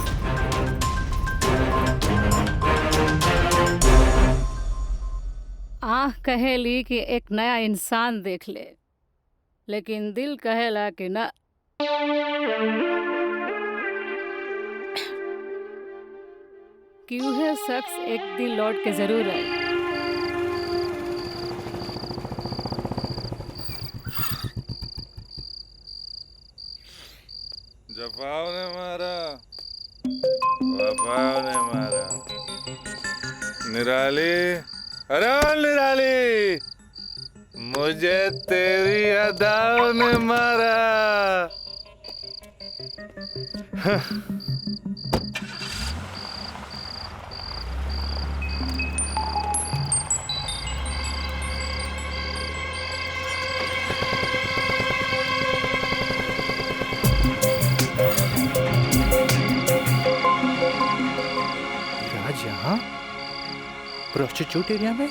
आँख कहेली कि एक नया इंसान देख ले, लेकिन दिल कहेला कि ना। कि वह शख्स एक दिन लौट के जरूर आए। जफाओ ने मारा, वफाओ ने मारा। निराली, अरे निराली, मुझे तेरी अदाओं ने मारा। राज यहाँ प्रोस्टिट्यूट एरिया में?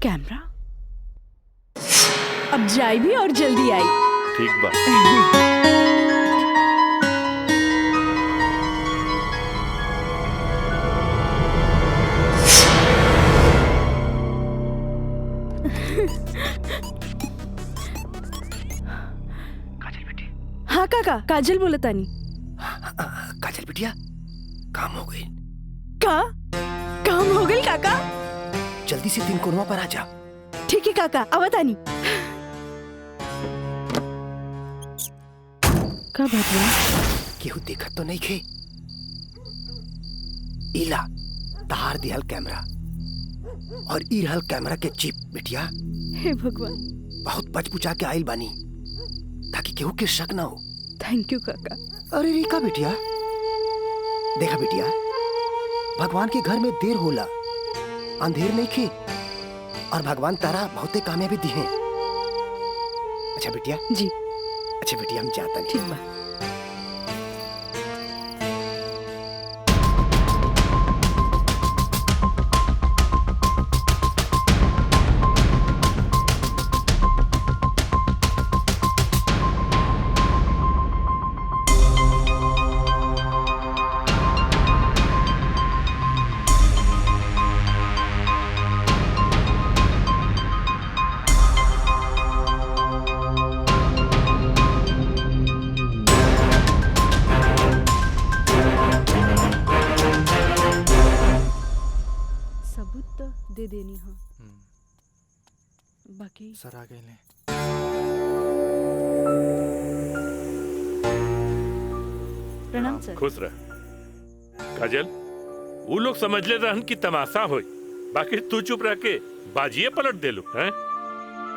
कैमरा अब जाए भी और जल्दी आई। ठीक बात। हाँ काका, काजल बोलतानी। काजल बिटिया, काम हो गई। काम हो गई काका? जल्दी से 3 कोनवा पर आ जा। ठीक है काका, आवतानी। का बात है? केहू देखत तो नहीं खे? इला तार दिहल कैमरा और ई रहल कैमरा के चिप बिटिया। हे भगवान, बहुत बचबुचा के आइल बानी ताकि केहू के शक ना हो। थैंक यू काका। अरे रीका बिटिया, देखा बिटिया, भगवान के घर में देर होला, अंधेर नहीं खे, और भगवान तारा बहुते कामयाबी दी है। अच्छा बिटिया जी। अच्छा बिटिया, हम जाता नहीं। ठीक बा। दे देनी। हाँ बाकी सर आ गए ले। प्रणाम सर। खुश रह काजल। वो लोग समझ ले रहन की तमाशा होई, बाकी तू चुप रह के बाजिए पलट देलू हैं।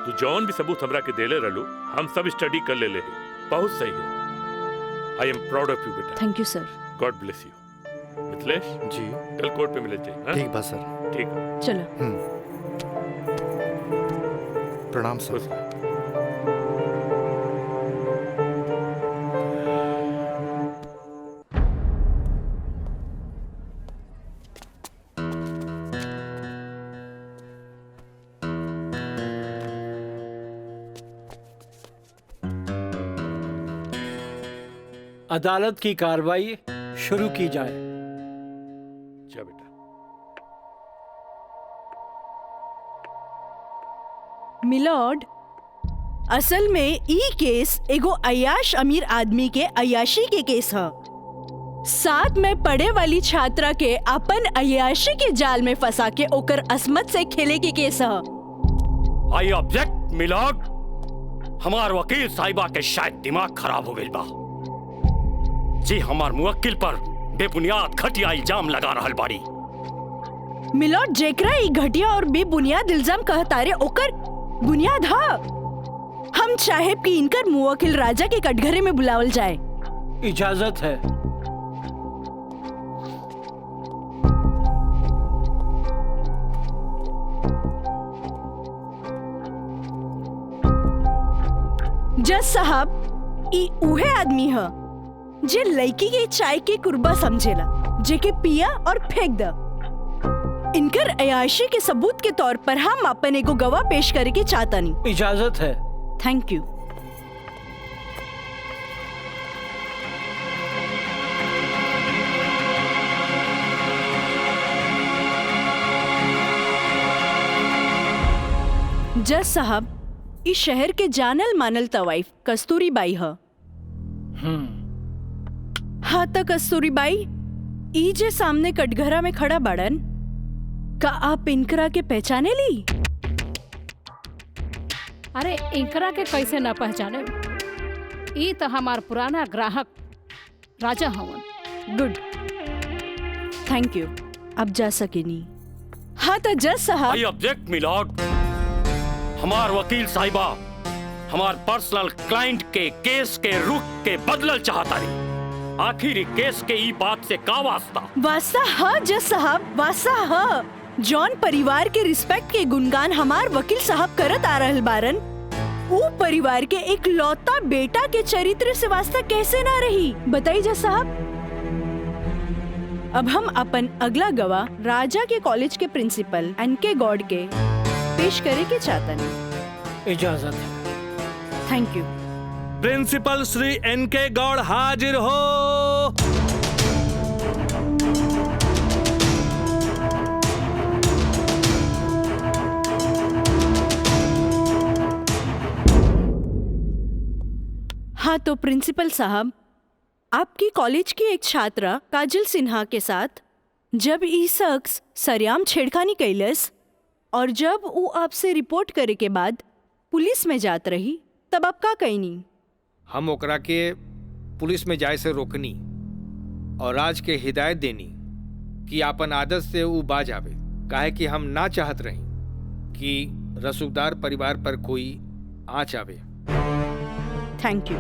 तू जौन भी सबूत हमरा के देले रहलू, हम सब स्टडी कर ले बहुत सही है। I am proud of you बेटा। Thank you sir. God bless you. Mithilesh ji, कल कोर्ट पे मिले जाए। ठीक बा सर। ठीक। चलो। प्रणाम सर। अदालत की कार्रवाई शुरू की जाए। जा बेटा। मिलॉर्ड, असल में ई केस एगो अय्याश अमीर आदमी के अय्याशी के केस है। साथ में पढ़े वाली छात्रा के अपन अय्याशी के जाल में फंसा के ओकर असमत से खेले के केस है। I object milord. हमार वकील साहिबा के शायद दिमाग खराब हो गई बा जी। हमार मुवक्किल पर बेबुनियाद घटिया इल्जाम लगा रहल बाड़ी। मिलॉर्ड, जेकरा ई घटिया और बेबुनियाद इल्जाम कहतारे ओकर बुनियाद हा। हम चाहे कि इनकर मुवक्किल राजा के कटघरे में बुलावल जाए। इजाजत है। जज साहब, ई उहे आदमी है जे लड़की के चाय के कुर्बा समझेला, जेके पिया और फेंक द। इनकर अयाशी के सबूत के तौर पर हम अपन एगो गवाह पेश करे के चाहतानी। इजाजत है। Thank you. जज साहब, इस शहर के जानल मानल तवाइफ कस्तूरी बाई है। हाँ तो कस्तूरी बाई, ई जे सामने कटघरा में खड़ा बाड़न, का आप इनकरा के पहचाने ली? अरे इनकरा के कैसे ना पहचाने? ई तो हमार पुराना ग्राहक राजा हवन। Good, thank you. अब जा सकेनी। हाँ तो जज साहब। I object milord. हमार वकील साहिबा हमार पर्सनल क्लाइंट के केस के रुख के बदलल चाहता रही। आखिर केस के ई बात से का वास्ता? वास्ता हाँ जज साहब, वास्ता हाँ। जॉन परिवार के रिस्पेक्ट के गुणगान हमार वकील साहब करत आ रहल बारन, वो परिवार के एक लौता बेटा के चरित्र से वास्ता कैसे ना रही? बताइए जज साहब। अब हम अपन अगला गवाह राजा के कॉलेज के प्रिंसिपल एनके गॉड के पेश करे के चाहता नहीं। इजाजत है। Thank you. प्रिंसिपल श्री एनके गौड़ हाजिर हो। हाँ तो प्रिंसिपल साहब, आपकी कॉलेज की एक छात्रा काजल सिन्हा के साथ जब ई शख्स सरेआम छेड़खानी कैलस और जब वो आपसे रिपोर्ट करे के बाद पुलिस में जात रही, तब आप का कहनी? हम ओकरा के पुलिस में जाए से रोकनी और राज के हिदायत देनी कि आपन आदत से वो बाज आवे, काहे कि हम ना चाहत रही कि रसूखदार परिवार पर कोई आँच आवे। Thank you.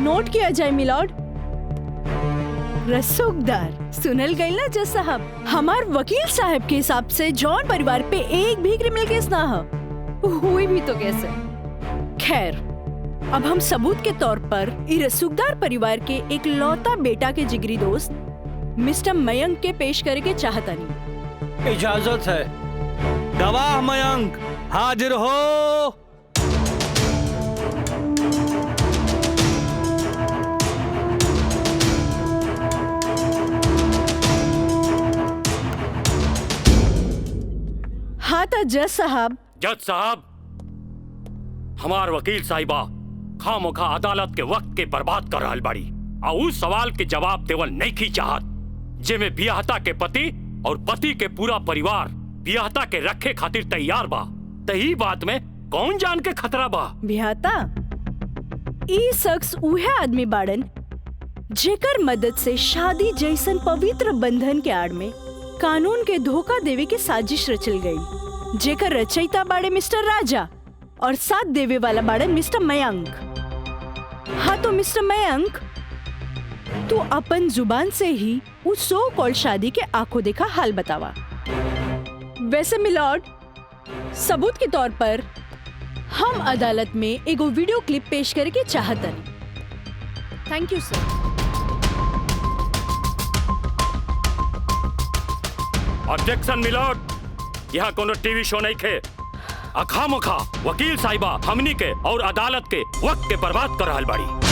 नोट किया जाए मिलॉर्ड। रसूखदार सुनल गई ना जज साहब? हमार वकील साहब के हिसाब से जॉन परिवार पे एक भी क्रिमिनल केस ना है। हुई भी तो कैसे? खैर, अब हम सबूत के तौर पर इस रसूखदार परिवार के एक लौता बेटा के जिगरी दोस्त मिस्टर मयंक के पेश करे के चाहता नहीं। इजाजत है। गवाह मयंक हाजिर हो। हाँ तो जज साहब। जज साहब, हमार वकील साहिबा खामोखा अदालत के वक्त के बर्बाद कर रहल बाड़ी और उस सवाल के जवाब देवल नहीं की चाहत जेमे बियाहता के पति और पति के पूरा परिवार बियाहता के रखे खातिर तैयार बा। तही बात में कौन जान के खतरा बा? बियाहता ई शख्स उहे आदमी बाड़न जेकर मदद से शादी जैसन पवित्र बंधन के आड़ में कानून के धोखा देवे के साजिश रचल गई, जेकर रचयिता बाड़े मिस्टर राजा और साथ देवे वाला बाड़न मिस्टर मयंक। हाँ तो मिस्टर मयंक, तू अपन जुबान से ही उस सो कॉल्ड शादी के आंखों देखा हाल बतावा। वैसे मिलॉर्ड, सबूत के तौर पर हम अदालत में एगो वीडियो क्लिप पेश करे के चाहतन। Thank you sir. Objection milord, यहाँ कोनो टीवी शो नहीं खे। अखामोखा वकील साहिबा हमनी के और अदालत के वक्त के बर्बाद कर रहल बाड़ी।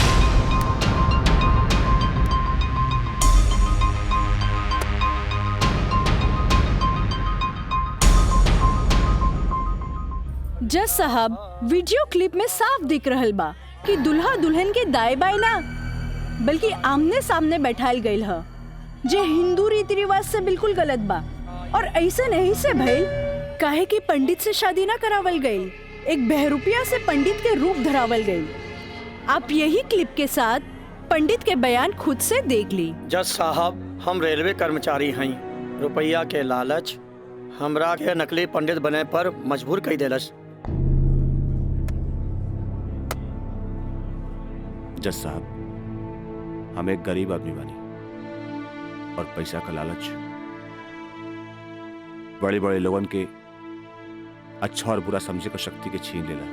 जज साहब वीडियो क्लिप में साफ दिख रहल बा कि दुल्हा दुल्हन के दाएं बाएं ना बल्कि आमने सामने बैठाल गईल ह, जे हिंदू रीति रिवाज से बिल्कुल गलत बा। और ऐसे नहीं से भइल काहे कि पंडित से शादी ना करावल गईल, एक बहरूपिया से पंडित के रूप धरावल गईल। आप यही क्लिप के साथ पंडित के बयान खुद से देख ली। जज साहब, हम रेलवे कर्मचारी हैं, रुपया के लालच हमरा के नकली पंडित बने पर मजबूर कर देलस। जज साहब, हम एक गरीब आदमी बानी और पैसा का लालच बड़े बड़े लोगन के अच्छा और बुरा समझे का शक्ति के छीन लेला।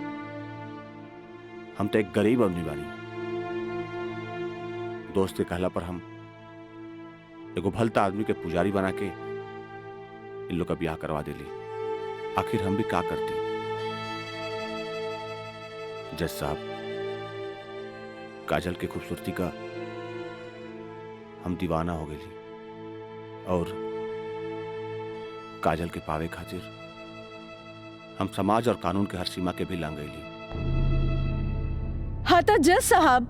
हम तो एक गरीब आदमी बानी, दोस्त के कहला पर हम एगो भलता आदमी के पुजारी बना के इन लोग का ब्याह करवा देली। आखिर हम भी क्या करती। जज साहब, काजल की खूबसूरती का हम दीवाना हो गई और काजल के पावे खातिर हम समाज और कानून के हर सीमा के भी लांग गईली। हाँ तो जज साहब,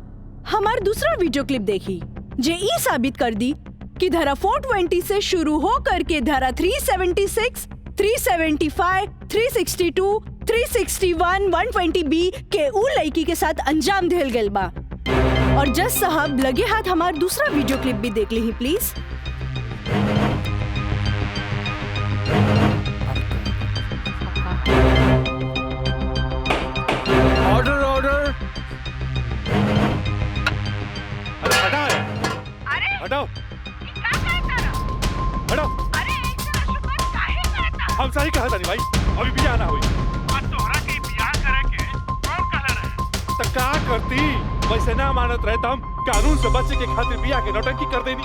हमार दूसरा वीडियो क्लिप देखी जे ई साबित कर दी कि धारा 420 से शुरू हो करके धारा 376, 375, 362, 361, 120B के ऊ लड़की के साथ अंजाम दिल गल बा। और जज साहब लगे हाथ हमार दूसरा वीडियो क्लिप भी देख ली प्लीज। Order order. अरे हटाओ, हटाओ, हटाओ। हम सही कहा था नहीं भाई, अभी भी आना हुई। तोहरा के बियाह करे के कौन कहले रहे? तो का करती? वैसे ना मानत रहे तो हम कानून से बचे के खातिर बियाह के नौटंकी कर देनी।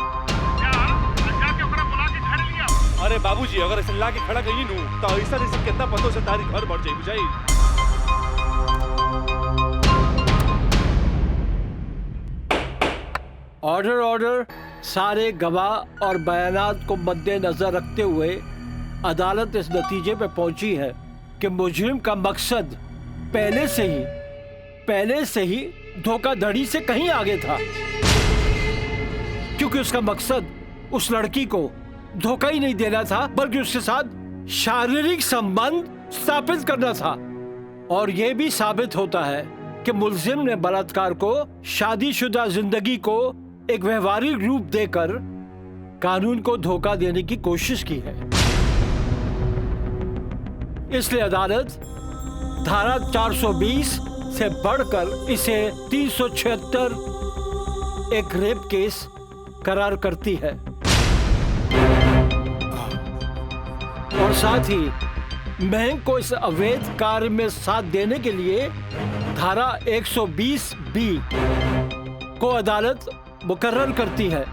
अरे बाबूजी, अगर ऐसे ला के खड़ा गई नू तो ऐसा कितना पतों से तारी घर बढ़ जाई बुझाई। Order order. सारे गवाह और बयानात को मद्देनजर रखते हुए अदालत इस नतीजे पे पहुंची है कि मुजरिम का मकसद पहले से ही धोखाधड़ी से कहीं आगे था, क्योंकि उसका मकसद उस लड़की को धोखा ही नहीं देना था बल्कि उसके साथ शारीरिक संबंध स्थापित करना था। और यह भी साबित होता है कि मुलजिम ने बलात्कार को शादीशुदा जिंदगी को एक व्यवहारिक रूप देकर कानून को धोखा देने की कोशिश की है। इसलिए अदालत धारा 420 से बढ़कर इसे 376 एक रेप केस करार करती है और साथ ही महंग को इस अवैध कार्य में साथ देने के लिए धारा 120B को अदालत मुकर्रर करती है।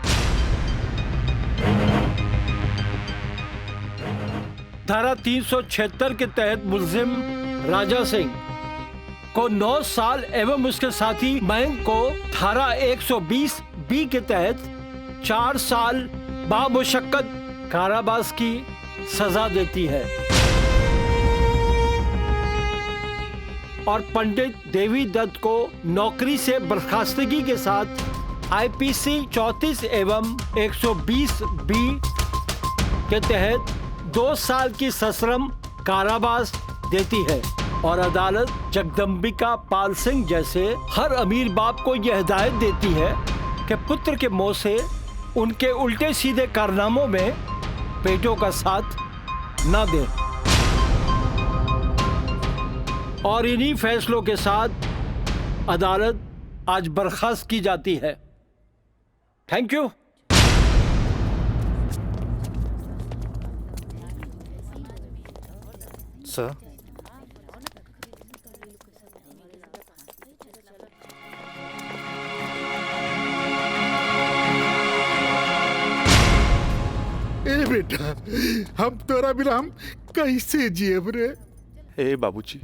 धारा 376 के तहत मुलजिम राजा सिंह को 9 साल एवं उसके साथी मयंक को धारा 120B के तहत 4 साल बामुशक्कत कारावास की सजा देती है। और पंडित देवी दत्त को नौकरी से बर्खास्तगी के साथ IPC 34 एवं 120B के तहत 2 साल की सश्रम कारावास देती है। और अदालत जगदम्बिका पाल सिंह जैसे हर अमीर बाप को यह हिदायत देती है कि पुत्र के मुंह से उनके उल्टे सीधे कारनामों में बेटों का साथ न दे। और इन्हीं फैसलों के साथ अदालत आज बर्खास्त की जाती है। Thank you. सर, ए बेटा, हम तोरा बिना हम कैसे जियब रे? ए बाबूजी,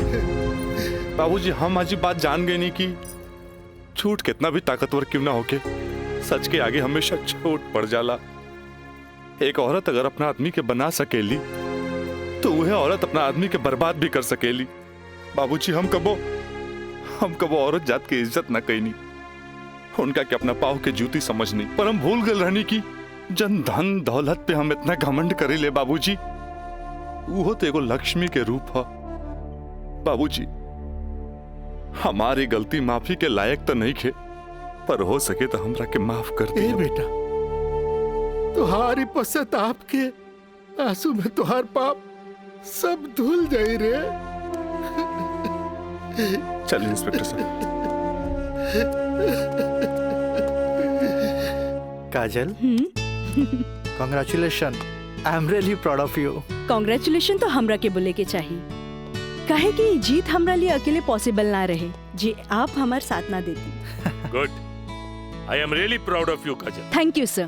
हम आज बात जान गए नहीं कि झूठ कितना भी ताकतवर क्यों ना होके सच के आगे हमेशा छोट पड़ जाला। एक औरत अगर अपना आदमी के बना सकेली तो वह औरत अपना आदमी के बर्बाद भी कर सकेली। बाबूजी हम कबो औरत जात के इज्जत ना कईनी, उनका के अपना पाव के जूती समझनी, पर हम भूल गए रहनी की जन धन दौलत पे हम इतना घमंड करे ले बाबूजी, वो तो एगो लक्ष्मी के रूप है। बाबूजी हमारी गलती माफी के लायक तो नहीं खे, पर हो सके तो हमरा के माफ कर दे बेटा। तुहारी पश्चाताप के आंसू में तुहार पाप सब धुल जाई रे। चलिए इंस्पेक्टर साहब। Kajal, congratulation, I am really proud of you. Congratulation तो हमरा के बोले के चाहिए, काहे कि ई जीत हमरा लिए अकेले पॉसिबल ना रहे जे आप हमार साथ ना देती। Good, I am really proud of you Kajal. Thank you sir.